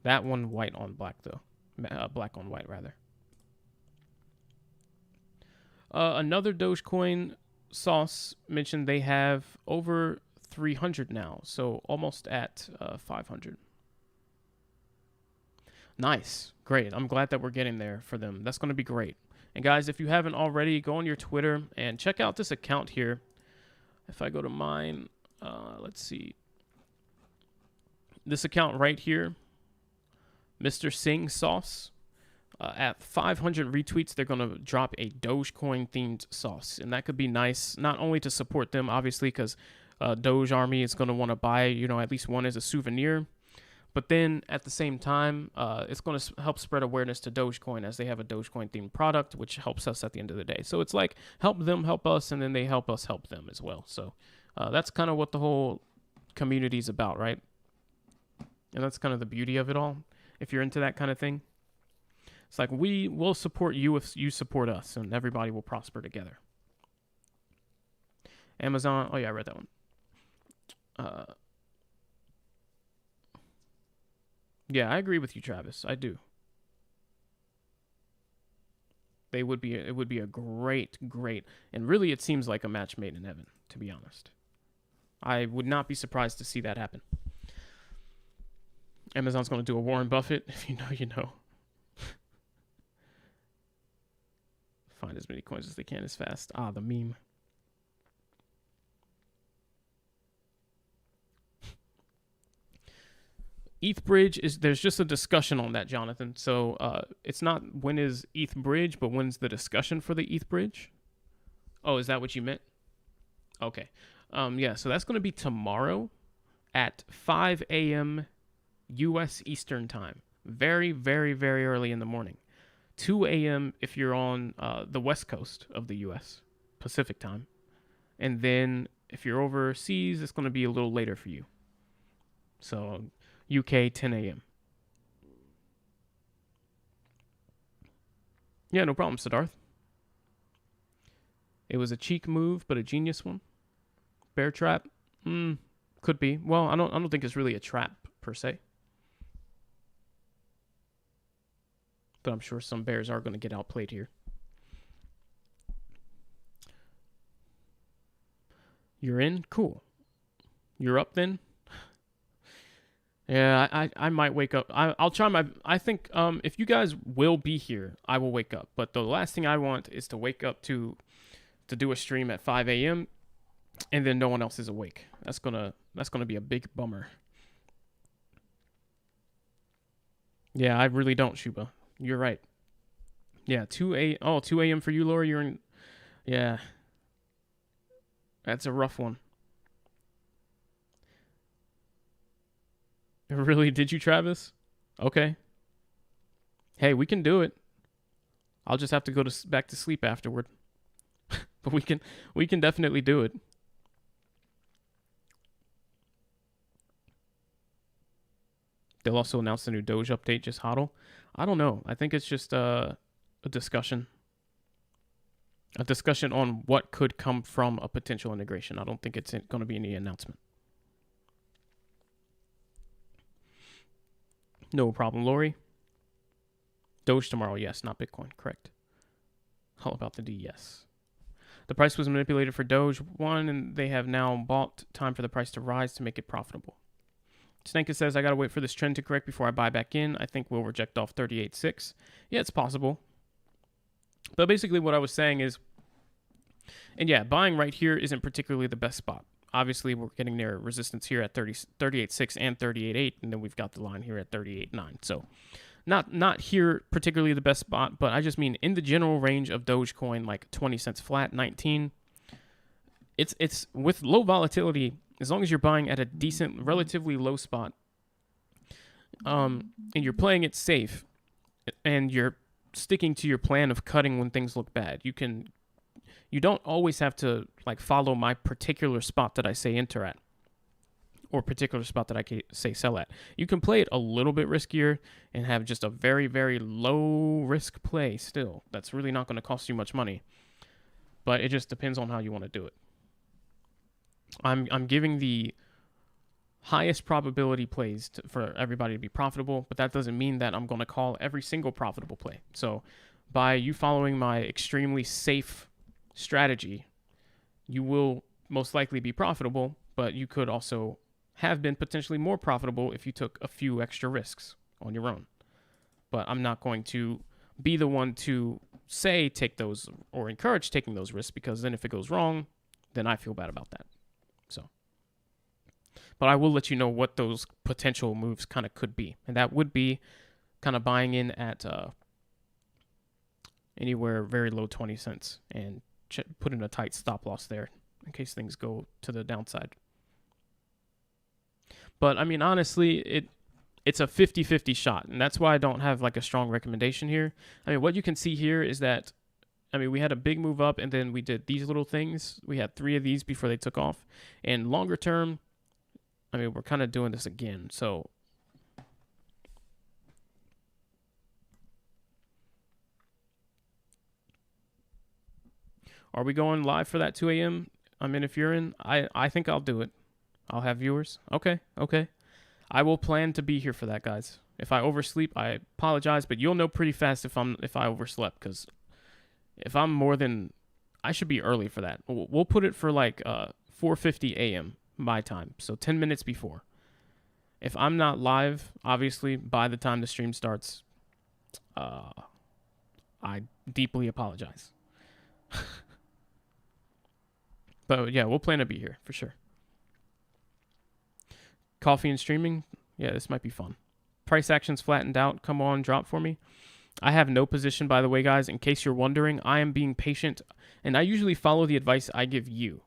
That one white on black though. Black on white rather. Another Dogecoin sauce mentioned they have over 300 now, so almost at 500. Nice. Great. I'm glad that we're getting there for them. That's going to be great. And guys, if you haven't already, go on your Twitter and check out this account here. If I go to mine, let's see. This account right here, Mr. Singh Sauce. At 500 retweets, they're going to drop a Dogecoin themed sauce. And that could be nice, not only to support them, obviously, because Doge Army is going to want to buy, at least one as a souvenir. But then at the same time, it's going to help spread awareness to Dogecoin as they have a Dogecoin themed product, which helps us at the end of the day. So it's like help them, help us, and then they help us help them as well. So that's kind of what the whole community is about, right? And that's kind of the beauty of it all. If you're into that kind of thing, it's like we will support you if you support us, and everybody will prosper together. Amazon. Oh yeah, I read that one. Yeah, I agree with you, Travis. I do. It would be a great, and really it seems like a match made in heaven, to be honest. I would not be surprised to see that happen. Amazon's going to do a Warren Buffett. If you know, you know. Find as many coins as they can as fast. Ah, the meme. ETH Bridge there's just a discussion on that, Jonathan. So it's not when is ETH Bridge, but when's the discussion for the ETH Bridge? Oh, is that what you meant? Okay. Yeah, so that's going to be tomorrow at 5 a.m. U.S. Eastern Time. Very, very, very early in the morning. 2 a.m. if you're on the west coast of the U.S. Pacific Time. And then if you're overseas, it's going to be a little later for you. So UK 10 a.m. Yeah, no problem, Siddharth. It was a cheek move, but a genius one. Bear trap? Could be. Well, I don't think it's really a trap per se. But I'm sure some bears are going to get outplayed here. You're in? Cool. You're up then? Yeah, I might wake up. I'll try my... I think if you guys will be here, I will wake up. But the last thing I want is to wake up to do a stream at 5 a.m. and then no one else is awake. That's gonna be a big bummer. Yeah, I really don't, Shuba. You're right. Yeah, 2 a.m. for you, Laura. You're in... Yeah. That's a rough one. Really? Did you, Travis? Okay. Hey, we can do it. I'll just have to go back to sleep afterward. But we can definitely do it. They'll also announce the new Doge update, just hodl. I don't know. I think it's just a discussion. A discussion on what could come from a potential integration. I don't think it's going to be any announcement. No problem, Lori. Doge tomorrow, yes, not Bitcoin, correct. All about the D, yes. The price was manipulated for Doge 1, and they have now bought time for the price to rise to make it profitable. Snake says, I got to wait for this trend to correct before I buy back in. I think we'll reject off 38.6. Yeah, it's possible. But basically what I was saying is, and yeah, buying right here isn't particularly the best spot. Obviously, we're getting near resistance here at 38.6 and 38.8, and then we've got the line here at 38.9. So not here particularly the best spot, but I just mean in the general range of Dogecoin, like 20 cents flat, 19. It's with low volatility, as long as you're buying at a decent, relatively low spot, and you're playing it safe, and you're sticking to your plan of cutting when things look bad, you don't always have to like follow my particular spot that I say enter at, or particular spot that I say sell at. You can play it a little bit riskier and have just a very, very low risk play still. That's really not going to cost you much money, but it just depends on how you want to do it. I'm giving the highest probability plays for everybody to be profitable, but that doesn't mean that I'm going to call every single profitable play. So by you following my extremely safe strategy, you will most likely be profitable, but you could also have been potentially more profitable if you took a few extra risks on your own. But I'm not going to be the one to say take those or encourage taking those risks, because then if it goes wrong, then I feel bad about that. So, but I will let you know what those potential moves kind of could be, and that would be kind of buying in at anywhere very low 20 cents and put in a tight stop loss there in case things go to the downside. But I mean, honestly, it's a 50-50 shot, and that's why I don't have like a strong recommendation here. I mean, what you can see here is that, I mean, we had a big move up, and then we did these little things. We had 3 of these before they took off. And longer term, I mean, we're kind of doing this again. So are we going live for that 2 a.m.? I mean, if you're in, I think I'll do it. I'll have viewers. Okay. I will plan to be here for that, guys. If I oversleep, I apologize, but you'll know pretty fast if I overslept, because if I'm more than, I should be early for that. We'll put it for like 4:50 a.m. my time, so 10 minutes before. If I'm not live, obviously, by the time the stream starts, I deeply apologize. But yeah, we'll plan to be here for sure. Coffee and streaming? Yeah, this might be fun. Price actions flattened out. Come on, drop for me. I have no position, by the way, guys. In case you're wondering, I am being patient, and I usually follow the advice I give you.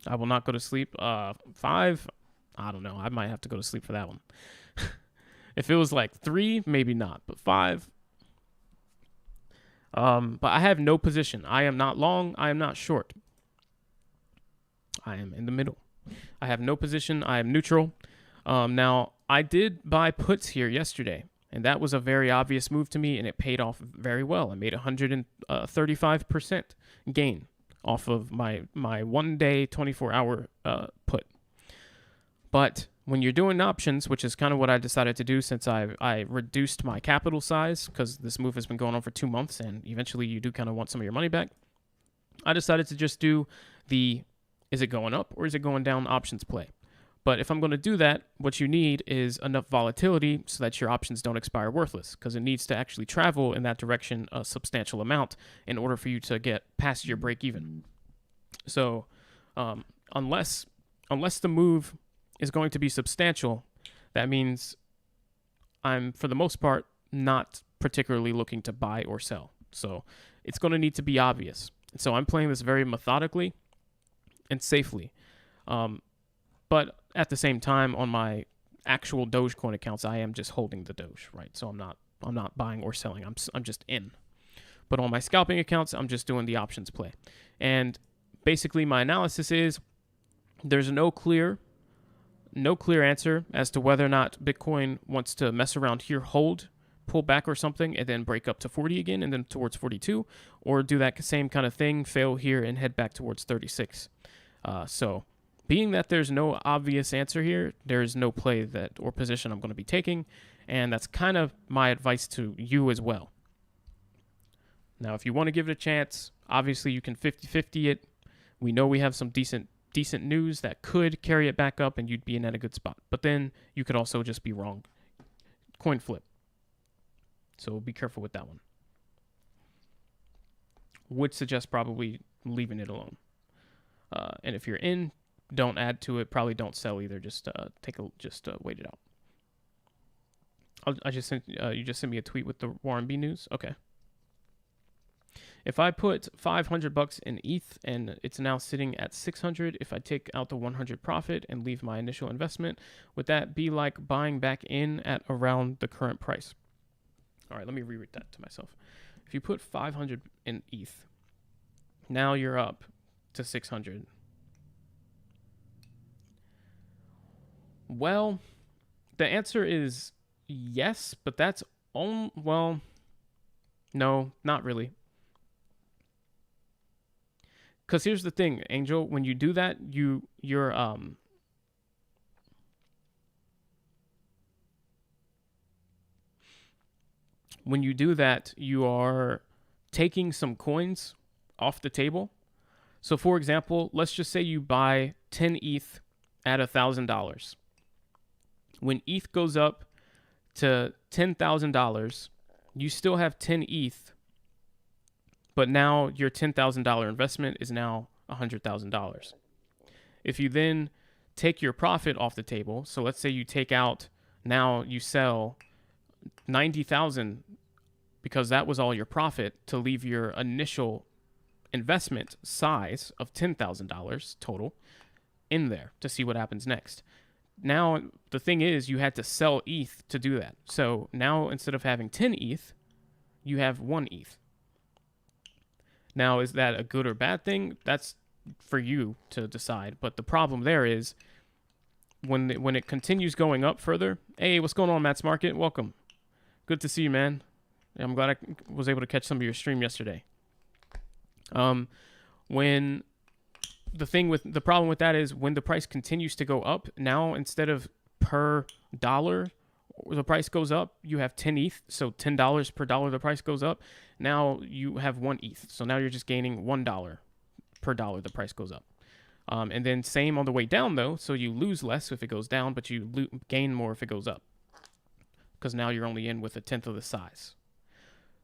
I will not go to sleep. 5, I don't know. I might have to go to sleep for that one. If it was like 3, maybe not, but 5. But I have no position. I am not long. I am not short. I am in the middle. I have no position. I am neutral. Now, I did buy puts here yesterday, and that was a very obvious move to me, and it paid off very well. I made 135% gain off of my 1 day, 24-hour put. But when you're doing options, which is kind of what I decided to do since I reduced my capital size, because this move has been going on for 2 months, and eventually you do kind of want some of your money back, I decided to just do the is it going up or is it going down options play. But if I'm going to do that, what you need is enough volatility so that your options don't expire worthless, because it needs to actually travel in that direction a substantial amount in order for you to get past your break even. So unless the move is going to be substantial, that means I'm, for the most part, not particularly looking to buy or sell. So it's going to need to be obvious. So I'm playing this very methodically and safely. But at the same time, on my actual Dogecoin accounts, I am just holding the Doge, right? So I'm not buying or selling. I'm just in. But on my scalping accounts, I'm just doing the options play. And basically my analysis is there's no clear answer as to whether or not Bitcoin wants to mess around here, hold, pull back or something, and then break up to 40 again and then towards 42, or do that same kind of thing, fail here and head back towards 36. So being that there's no obvious answer here, there's no play that or position I'm going to be taking, and that's kind of my advice to you as well. Now, if you want to give it a chance, obviously you can 50-50 it. We know we have some decent news that could carry it back up and you'd be in at a good spot. But then you could also just be wrong. Coin flip. So be careful with that one. Would suggest probably leaving it alone. And if you're in, don't add to it. Probably don't sell either. Just wait it out. You just sent me a tweet with the Warren B news. Okay. If I put $500 in ETH and it's now sitting at 600, if I take out the 100 profit and leave my initial investment, would that be like buying back in at around the current price? All right, let me reread that to myself. If you put 500 in ETH, now you're up to 600. Well, the answer is yes, but that's no, not really. Because here's the thing, Angel, when you do that, when you do that, you are taking some coins off the table. So for example, let's just say you buy 10 ETH at $1,000. When ETH goes up to $10,000, you still have 10 ETH, but now your $10,000 investment is now $100,000. If you then take your profit off the table, so let's say you take out, now you sell 90,000 because that was all your profit to leave your initial investment size of $10,000 total in there to see what happens next. Now, the thing is, you had to sell ETH to do that. So now instead of having 10 ETH, you have 1 ETH. Now, is that a good or bad thing? That's for you to decide. But the problem there is when it continues going up further. Hey, what's going on, Matt's Market? Welcome. Good to see you, man. I'm glad I was able to catch some of your stream yesterday. When the problem with that is when the price continues to go up, now instead of per dollar the price goes up, you have 10 ETH, so $10 per dollar the price goes up. Now you have 1 ETH, so now you're just gaining $1 per dollar the price goes up. And then same on the way down though, so you lose less if it goes down, but you gain more if it goes up, because now you're only in with 1/10 of the size.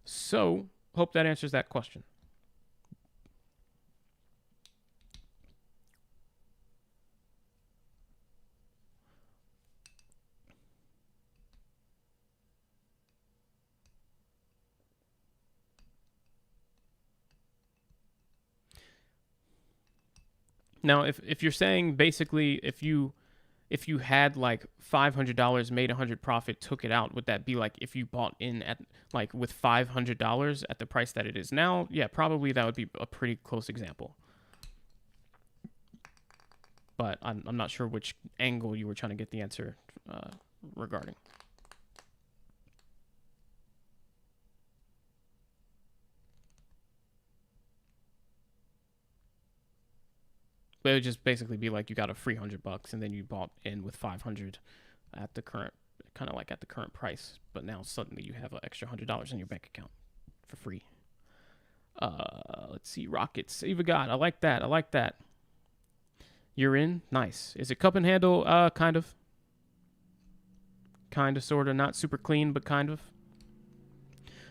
So hope that answers that question. Now, if you're saying basically if you had like $500, made 100 profit, took it out, would that be like if you bought in at like with $500 at the price that it is now? Yeah, probably that would be a pretty close example. But I'm not sure which angle you were trying to get the answer regarding. But it would just basically be like you got a free $100 and then you bought in with 500 at the current, kind of like at the current price. But now suddenly you have an extra $100 in your bank account for free. Let's see, Rockets, save a god. I like that. I like that. You're in, nice. Is it cup and handle? Kind of, sort of. Not super clean, but kind of.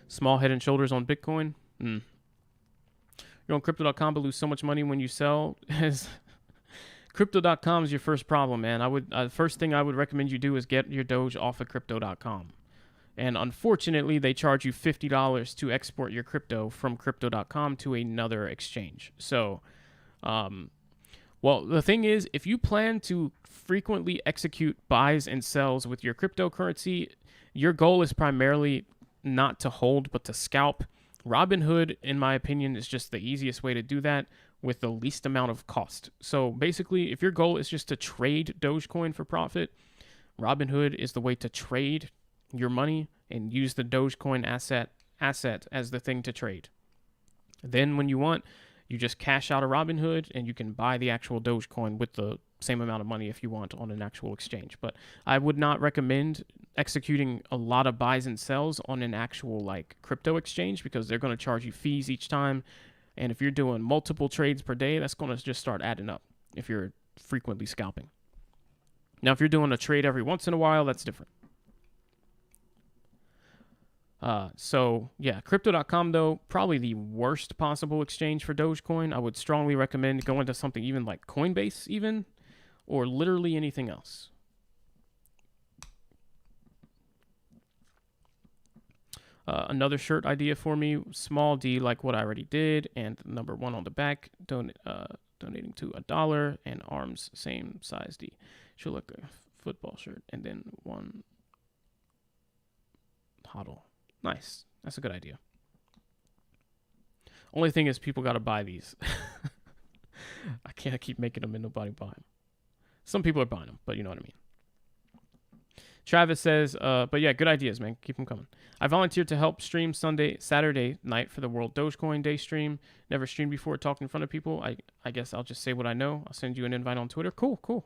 Small head and shoulders on Bitcoin. You're on crypto.com, but lose so much money when you sell. Crypto.com is your first problem, man. I would first thing I would recommend you do is get your Doge off of crypto.com. And unfortunately, they charge you $50 to export your crypto from crypto.com to another exchange. So, well, the thing is, if you plan to frequently execute buys and sells with your cryptocurrency, your goal is primarily not to hold, but to scalp. Robinhood, in my opinion, is just the easiest way to do that with the least amount of cost. So basically, if your goal is just to trade Dogecoin for profit, Robinhood is the way to trade your money and use the Dogecoin asset as the thing to trade. Then when you want, you just cash out of Robinhood and you can buy the actual Dogecoin with the same amount of money if you want on an actual exchange. But I would not recommend executing a lot of buys and sells on an actual like crypto exchange because they're going to charge you fees each time. And if you're doing multiple trades per day, that's going to just start adding up if you're frequently scalping. Now, if you're doing a trade every once in a while, that's different. So yeah, crypto.com though, probably the worst possible exchange for Dogecoin. I would strongly recommend going to something even like Coinbase even, or literally anything else. Another shirt idea for me, small D like what I already did, and number 1 on the back, donating to $1, and arms same size D. Should look like a football shirt, and then 1 hodl. Nice. That's a good idea. Only thing is people got to buy these. I can't keep making them and nobody buy them. Some people are buying them, but you know what I mean. Travis says, but yeah, good ideas, man. Keep them coming. I volunteered to help stream Saturday night for the World Dogecoin Day stream. Never streamed before, talked in front of people. I guess I'll just say what I know. I'll send you an invite on Twitter. Cool.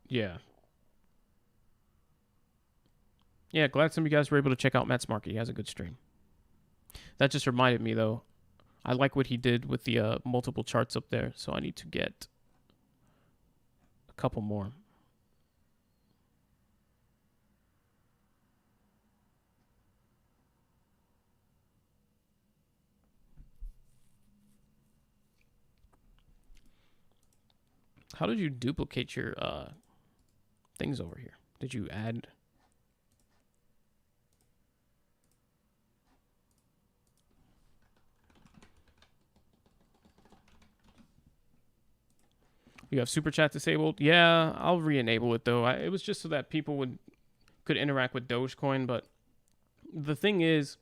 Yeah. Yeah, glad some of you guys were able to check out Matt's Market. He has a good stream. That just reminded me, though. I like what he did with the multiple charts up there, so I need to get a couple more. How did you duplicate your things over here? Did you add... You have super chat disabled? Yeah, I'll re-enable it though. It was just so that people could interact with Dogecoin. But the thing is,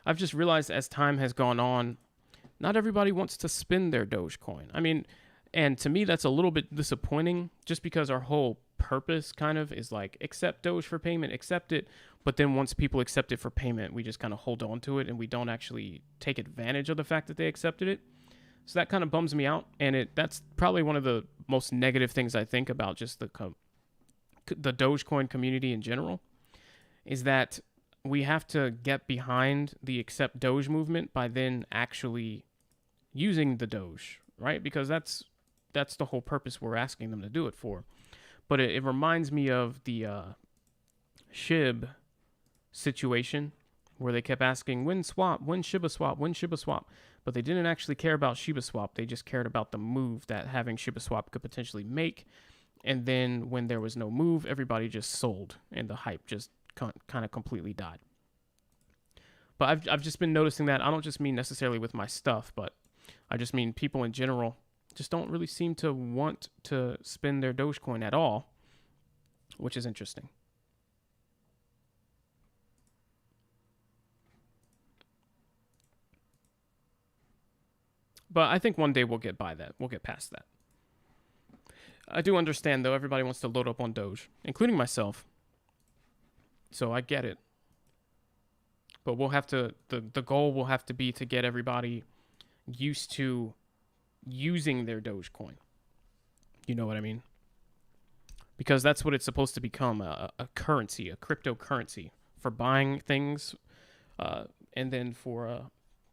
I've just realized as time has gone on, not everybody wants to spend their Dogecoin. I mean, and to me that's a little bit disappointing, just because our whole purpose kind of is like accept Doge for payment, accept it. But then once people accept it for payment, we just kind of hold on to it and we don't actually take advantage of the fact that they accepted it. So that kind of bums me out, and that's probably one of the most negative things I think about just the Dogecoin community in general, is that we have to get behind the accept Doge movement by then actually using the Doge, right? Because that's the whole purpose we're asking them to do it for. But it reminds me of the SHIB situation, where they kept asking, when swap, when Shiba swap, when Shiba swap. But they didn't actually care about Shiba swap. They just cared about the move that having Shiba swap could potentially make. And then when there was no move, everybody just sold and the hype just kind of completely died. But I've just been noticing that. I don't just mean necessarily with my stuff, but I just mean people in general just don't really seem to want to spend their Dogecoin at all, which is interesting. But I think one day we'll get by that. We'll get past that. I do understand, though, everybody wants to load up on Doge, including myself. So I get it. But we'll have to, the goal will have to be to get everybody used to using their Dogecoin. You know what I mean? Because that's what it's supposed to become, a currency, a cryptocurrency for buying things, and then for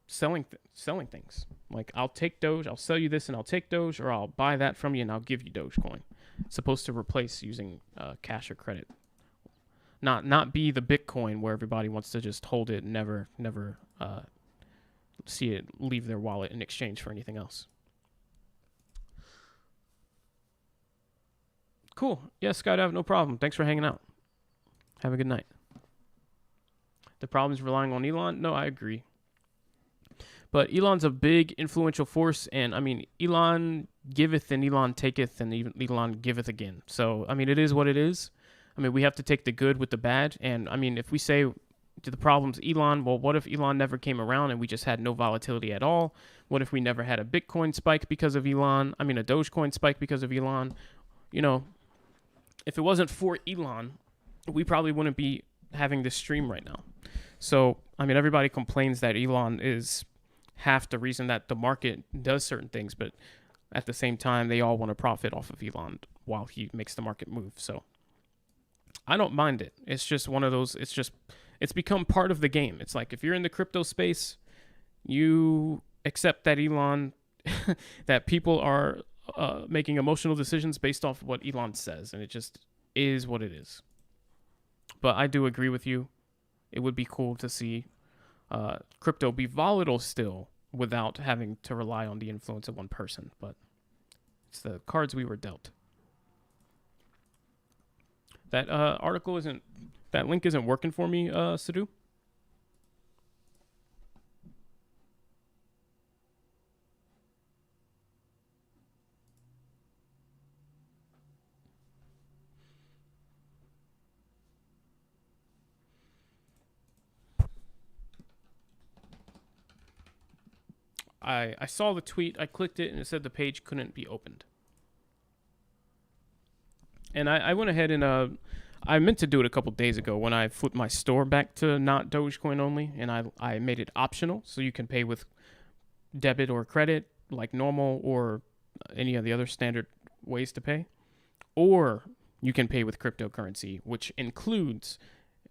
selling things. Like, I'll take Doge, I'll sell you this and I'll take Doge, or I'll buy that from you and I'll give you Dogecoin. It's supposed to replace using cash or credit. Not be the Bitcoin where everybody wants to just hold it and never see it leave their wallet in exchange for anything else. Cool. Yeah, Skydive, no problem. Thanks for hanging out. Have a good night. The problem is relying on Elon? No, I agree. But Elon's a big influential force, and I mean, Elon giveth and Elon taketh, and even Elon giveth again. So, I mean, it is what it is. I mean, we have to take the good with the bad. And I mean, if we say to the problems Elon, well, what if Elon never came around and we just had no volatility at all? What if we never had a Bitcoin spike because of Elon? I mean, a Dogecoin spike because of Elon? You know, if it wasn't for Elon, we probably wouldn't be having this stream right now. So, I mean, everybody complains that Elon is half the reason that the market does certain things, but at the same time, they all want to profit off of Elon while he makes the market move. So I don't mind it. It's just one of those, it's become part of the game. It's like, if you're in the crypto space, you accept that Elon, that people are making emotional decisions based off of what Elon says, and it just is what it is. But I do agree with you. It would be cool to see crypto be volatile still without having to rely on the influence of one person. But it's the cards we were dealt. That that link isn't working for me, Sadhu. I saw the tweet, I clicked it, and it said the page couldn't be opened. And I went ahead and I meant to do it a couple days ago when I flipped my store back to not Dogecoin only, and I made it optional so you can pay with debit or credit like normal or any of the other standard ways to pay, or you can pay with cryptocurrency, which includes,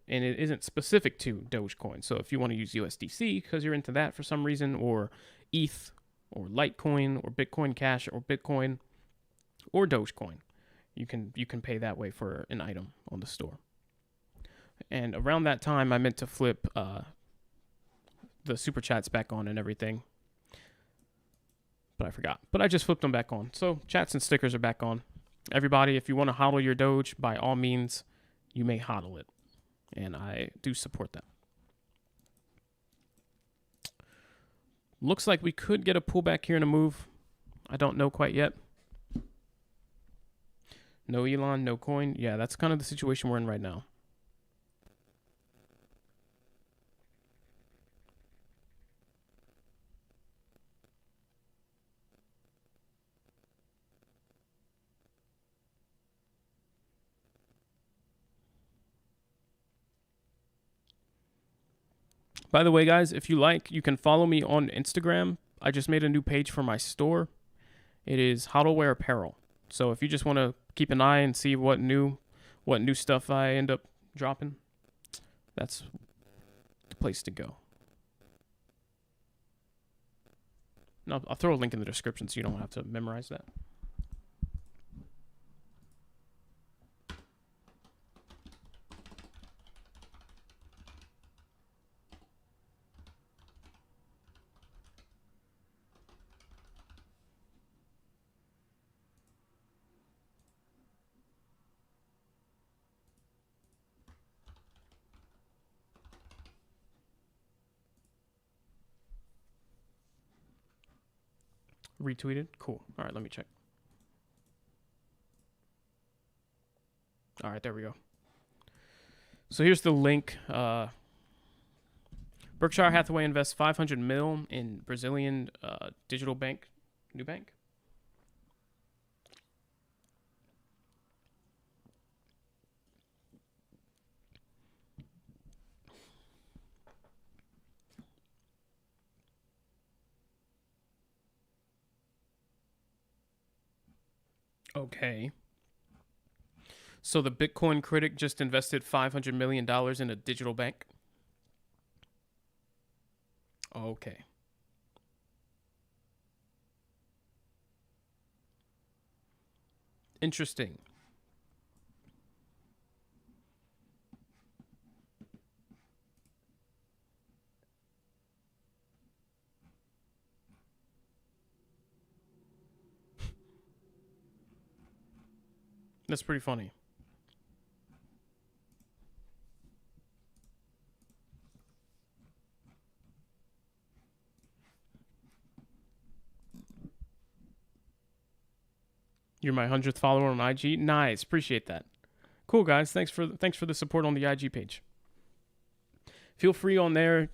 and it isn't specific to Dogecoin. So if you want to use USDC because you're into that for some reason, or ETH or Litecoin or Bitcoin Cash or Bitcoin or Dogecoin, you can pay that way for an item on the store. And around that time, I meant to flip the super chats back on and everything, but I forgot. But I just flipped them back on. So chats and stickers are back on. Everybody, if you want to hodl your Doge, by all means, you may hodl it, and I do support that. Looks like we could get a pullback here in a move. I don't know quite yet. No Elon, no coin. Yeah, that's kind of the situation we're in right now. By the way, guys, if you like, you can follow me on Instagram. I just made a new page for my store. It is HODLWare Apparel. So if you just want to keep an eye and see what new stuff I end up dropping, that's the place to go. No, I'll throw a link in the description so you don't have to memorize that. Retweeted. Cool. All right, let me check. All right, there we go. So here's the link. Berkshire Hathaway invests 500 mil in Brazilian digital bank, Nubank. Okay. So the Bitcoin critic just invested $500 million in a digital bank. Okay. Interesting. That's pretty funny. You're my 100th follower on IG. Nice, appreciate that. Cool guys, thanks for the support on the IG page. Feel free on there.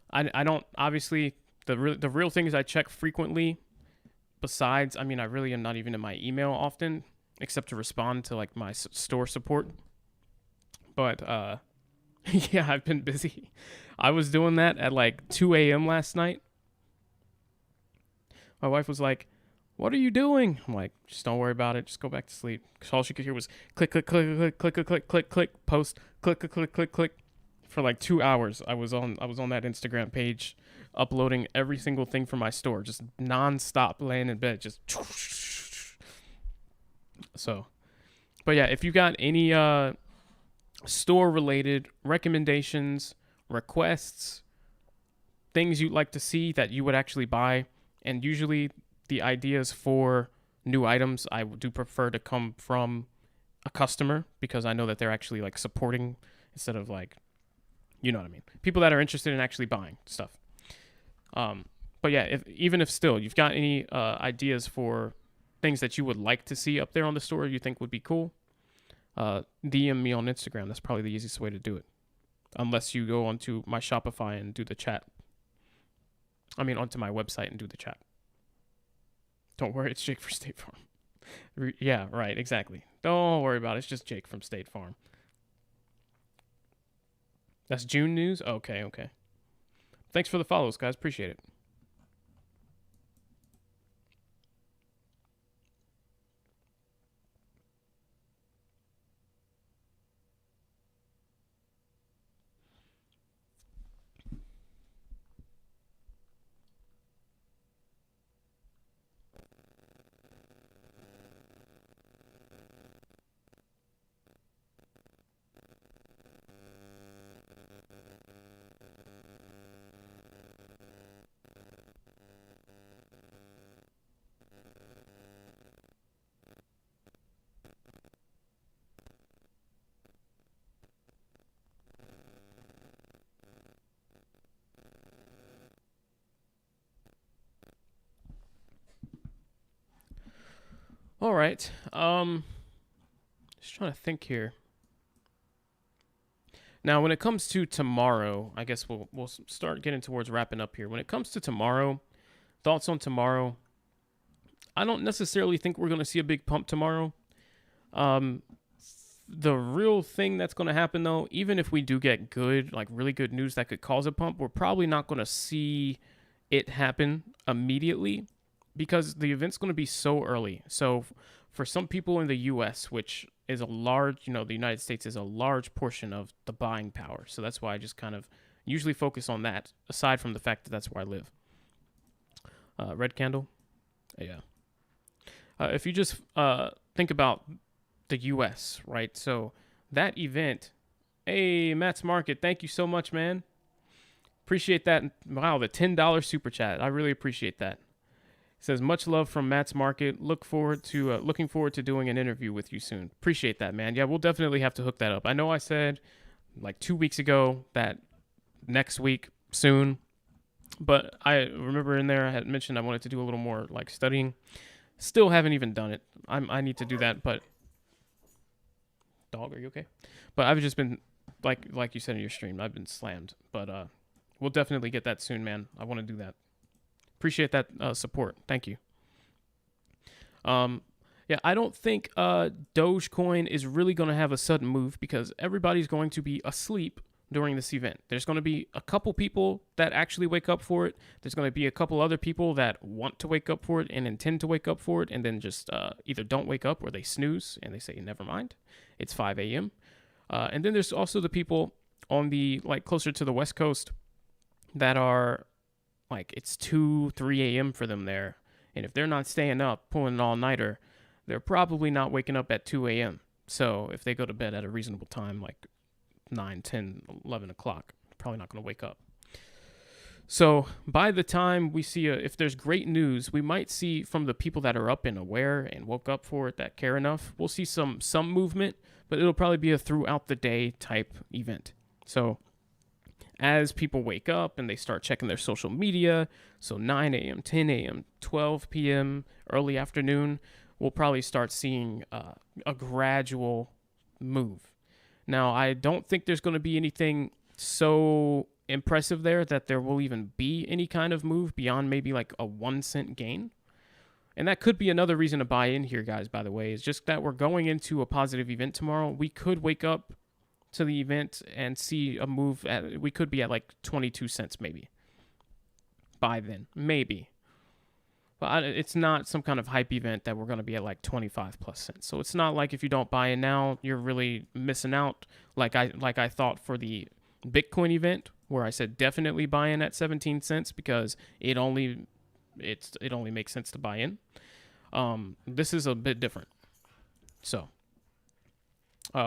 I don't obviously the real thing is I check frequently. Besides, I mean, I really am not even in my email often, except to respond to like my store support. But yeah, I've been busy. I was doing that at like 2 a.m. last night. My wife was like, "What are you doing?" I'm like, "Just don't worry about it. Just go back to sleep." Because all she could hear was click, click, click, click, click, click, click, click, click, post, click, click, click, click, click. For like 2 hours, I was on that Instagram page, uploading every single thing from my store, just nonstop, laying in bed, just. So, but yeah, if you got any store-related recommendations, requests, things you'd like to see that you would actually buy, and usually the ideas for new items, I do prefer to come from a customer because I know that they're actually like supporting instead of like, you know what I mean? People that are interested in actually buying stuff. But yeah, even if still you've got any ideas for things that you would like to see up there on the store you think would be cool, DM me on Instagram. That's probably the easiest way to do it. Unless you go onto my Shopify and do the chat. I mean, onto my website and do the chat. Don't worry, it's Jake for State Farm. Yeah, right, exactly. Don't worry about it. It's just Jake from State Farm. That's June news? Okay. Thanks for the follows, guys. Appreciate it. All right. Just trying to think here. Now, when it comes to tomorrow, I guess we'll start getting towards wrapping up here. When it comes to tomorrow, thoughts on tomorrow? I don't necessarily think we're going to see a big pump tomorrow. The real thing that's going to happen, though, even if we do get good, like really good news that could cause a pump, we're probably not going to see it happen immediately because the event's going to be so early. So for some people in the U.S., which is a large, the United States is a large portion of the buying power. So that's why I just kind of usually focus on that, aside from the fact that that's where I live. Red candle? Yeah. If you just think about the U.S., right? So that event, hey, Matt's Market, thank you so much, man. Appreciate that. Wow, the $10 super chat. I really appreciate that. It says, much love from Matt's Market. Looking forward to doing an interview with you soon. Appreciate that, man. Yeah, we'll definitely have to hook that up. I know I said like 2 weeks ago that next week soon. But I remember in there I had mentioned I wanted to do a little more like studying. Still haven't even done it. I need to do that. But dog, are you okay? But I've just been like you said in your stream, I've been slammed. But we'll definitely get that soon, man. I want to do that. Appreciate that support. Thank you. Yeah, I don't think Dogecoin is really going to have a sudden move because everybody's going to be asleep during this event. There's going to be a couple people that actually wake up for it. There's going to be a couple other people that want to wake up for it and intend to wake up for it and then just either don't wake up or they snooze and they say, never mind, it's 5 a.m. And then there's also the people on the, like, closer to the West Coast that are, like, it's 2, 3 a.m. for them there. And if they're not staying up, pulling an all-nighter, they're probably not waking up at 2 a.m. So if they go to bed at a reasonable time, like 9, 10, 11 o'clock, probably not going to wake up. So by the time we see, if there's great news, we might see from the people that are up and aware and woke up for it, that care enough, we'll see some movement, but it'll probably be a throughout the day type event. So as people wake up and they start checking their social media, so 9 a.m., 10 a.m., 12 p.m., early afternoon, we'll probably start seeing a gradual move. Now, I don't think there's going to be anything so impressive there that there will even be any kind of move beyond maybe like a 1 cent gain. And that could be another reason to buy in here, guys, by the way, is just that we're going into a positive event tomorrow. We could wake up to the event and see a move we could be at like 22 cents maybe by then, maybe. But it's not some kind of hype event that we're going to be at like 25 plus cents. So it's not like if you don't buy in now, you're really missing out. Like I thought for the Bitcoin event where I said definitely buy in at 17 cents because it only makes sense to buy in. This is a bit different. So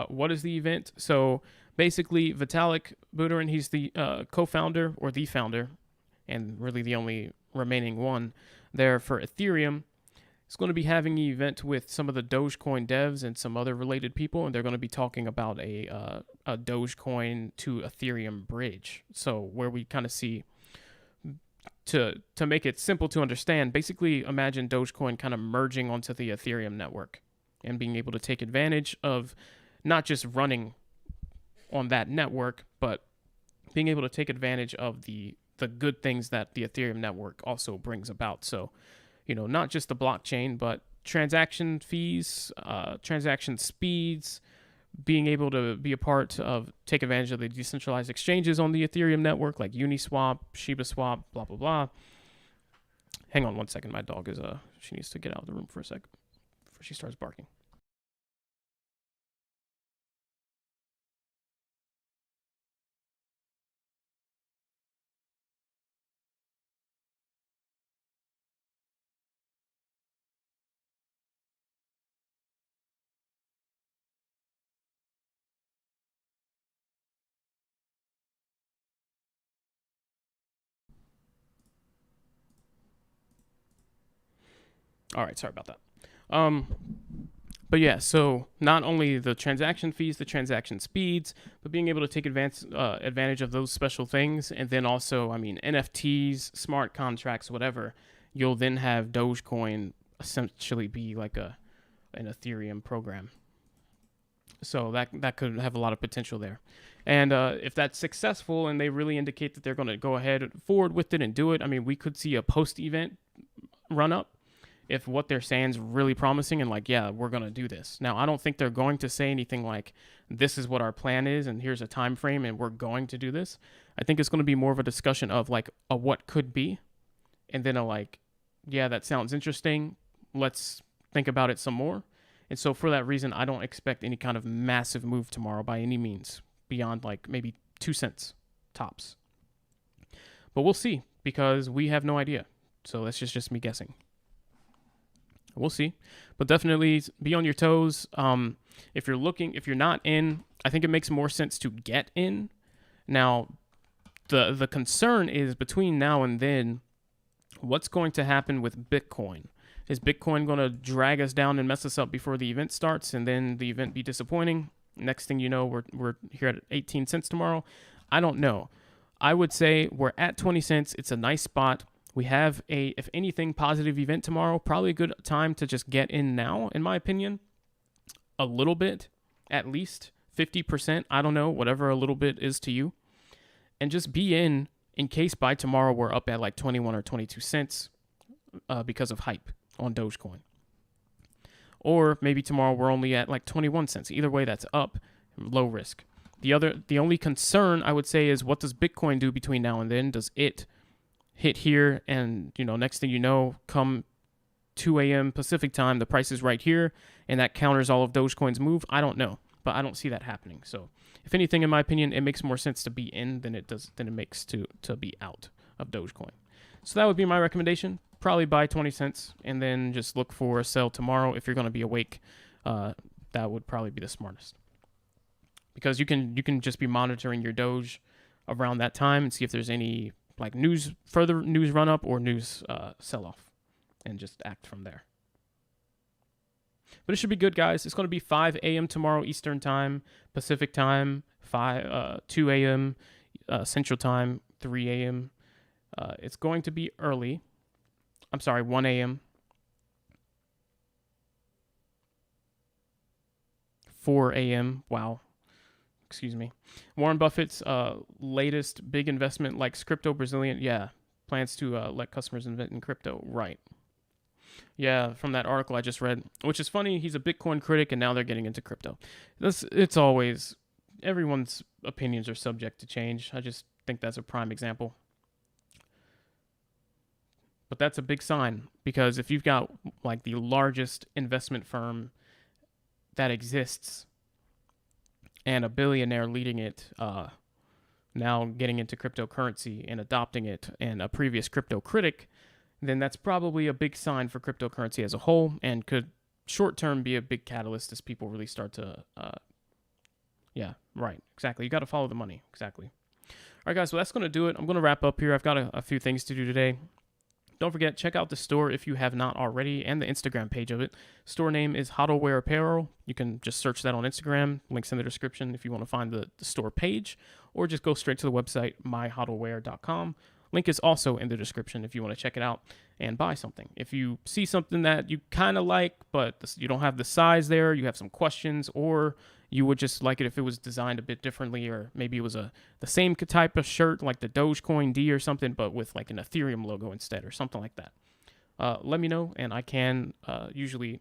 what is the event? So basically Vitalik Buterin, he's the co-founder or the founder and really the only remaining one there for Ethereum. It's going to be having an event with some of the Dogecoin devs and some other related people, and they're going to be talking about a Dogecoin to Ethereum bridge. So where we kind of see, to make it simple to understand, basically imagine Dogecoin kind of merging onto the Ethereum network and being able to take advantage of not just running on that network, but being able to take advantage of the good things that the Ethereum network also brings about. So, not just the blockchain, but transaction fees, transaction speeds, being able to be a part of, take advantage of the decentralized exchanges on the Ethereum network, like Uniswap, ShibaSwap, blah, blah, blah. Hang on 1 second. My dog is, she needs to get out of the room for a sec before she starts barking. All right, sorry about that. But yeah, so not only the transaction fees, the transaction speeds, but being able to take advantage of those special things, and then also, NFTs, smart contracts, whatever. You'll then have Dogecoin essentially be like an Ethereum program. So that could have a lot of potential there. And if that's successful and they really indicate that they're going to go ahead forward with it and do it, we could see a post-event run-up if what they're saying is really promising and like, yeah, we're going to do this. Now, I don't think they're going to say anything like, this is what our plan is and here's a time frame and we're going to do this. I think it's going to be more of a discussion of like a what could be and then a like, yeah, that sounds interesting. Let's think about it some more. And so for that reason, I don't expect any kind of massive move tomorrow by any means beyond like maybe 2 cents tops. But we'll see because we have no idea. So that's just me guessing. We'll see, but definitely be on your toes. If you're not in, I think it makes more sense to get in. Now, the concern is between now and then, what's going to happen with Bitcoin? Is Bitcoin going to drag us down and mess us up before the event starts and then the event be disappointing? Next thing you know, we're here at 18 cents tomorrow. I don't know. I would say we're at 20 cents. It's a nice spot. We have a, if anything, positive event tomorrow. Probably a good time to just get in now, in my opinion. A little bit, at least 50%. I don't know, whatever a little bit is to you. And just be in case by tomorrow we're up at like 21 or 22 cents because of hype on Dogecoin. Or maybe tomorrow we're only at like 21 cents. Either way, that's up, low risk. The only concern I would say is, what does Bitcoin do between now and then? Does it hit here and, next thing you know, come 2 a.m. Pacific time, the price is right here and that counters all of Dogecoin's move? I don't know, but I don't see that happening. So if anything, in my opinion, it makes more sense to be in than it makes to be out of Dogecoin. So that would be my recommendation. Probably buy 20 cents and then just look for a sell tomorrow. If you're going to be awake, that would probably be the smartest. Because you can just be monitoring your Doge around that time and see if there's any like further news run up or news sell off, and just act from there. But it should be good, guys. It's going to be 5 a.m. tomorrow Eastern time, Pacific time, 2 a.m. Central time, 3 a.m. It's going to be early. I'm sorry, 1 a.m. 4 a.m. Wow. Excuse me. Warren Buffett's latest big investment likes crypto. Brazilian, plans to let customers invest in crypto. Right. Yeah, from that article I just read, which is funny. He's a Bitcoin critic, and now they're getting into crypto. It's always, everyone's opinions are subject to change. I just think that's a prime example. But that's a big sign, because if you've got like the largest investment firm that exists and a billionaire leading it, now getting into cryptocurrency and adopting it, and a previous crypto critic, then that's probably a big sign for cryptocurrency as a whole, and could short-term be a big catalyst as people really start to, yeah, right, exactly. You got to follow the money, exactly. All right, guys, so that's going to do it. I'm going to wrap up here. I've got a few things to do today. Don't forget, check out the store if you have not already, and the Instagram page of it. Store name is HODLwear Apparel. You can just search that on Instagram. Links in the description if you want to find the store page, or just go straight to the website, myhodlwear.com. Link is also in the description if you want to check it out and buy something. If you see something that you kind of like, but you don't have the size there, you have some questions, or you would just like it if it was designed a bit differently, or maybe it was the same type of shirt, like the Dogecoin D or something, but with like an Ethereum logo instead, or something like that. Let me know, and I can usually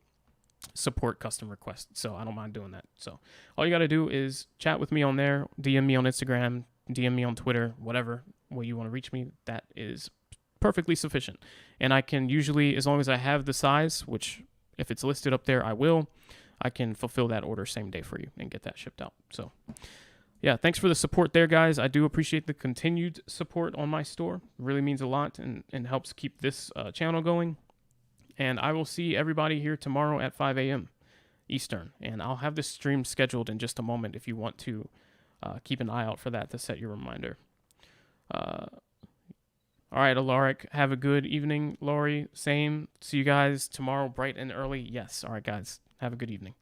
support custom requests, so I don't mind doing that. So all you got to do is chat with me on there, DM me on Instagram, DM me on Twitter, whatever way you want to reach me. That is perfectly sufficient. And I can usually, as long as I have the size, which if it's listed up there, I will, I can fulfill that order same day for you and get that shipped out. So yeah, thanks for the support there, guys. I do appreciate the continued support on my store. It really means a lot and helps keep this channel going. And I will see everybody here tomorrow at 5 a.m. Eastern. And I'll have this stream scheduled in just a moment if you want to keep an eye out for that to set your reminder. All right, Alaric, have a good evening. Laurie, same. See you guys tomorrow bright and early. Yes. All right, guys, have a good evening.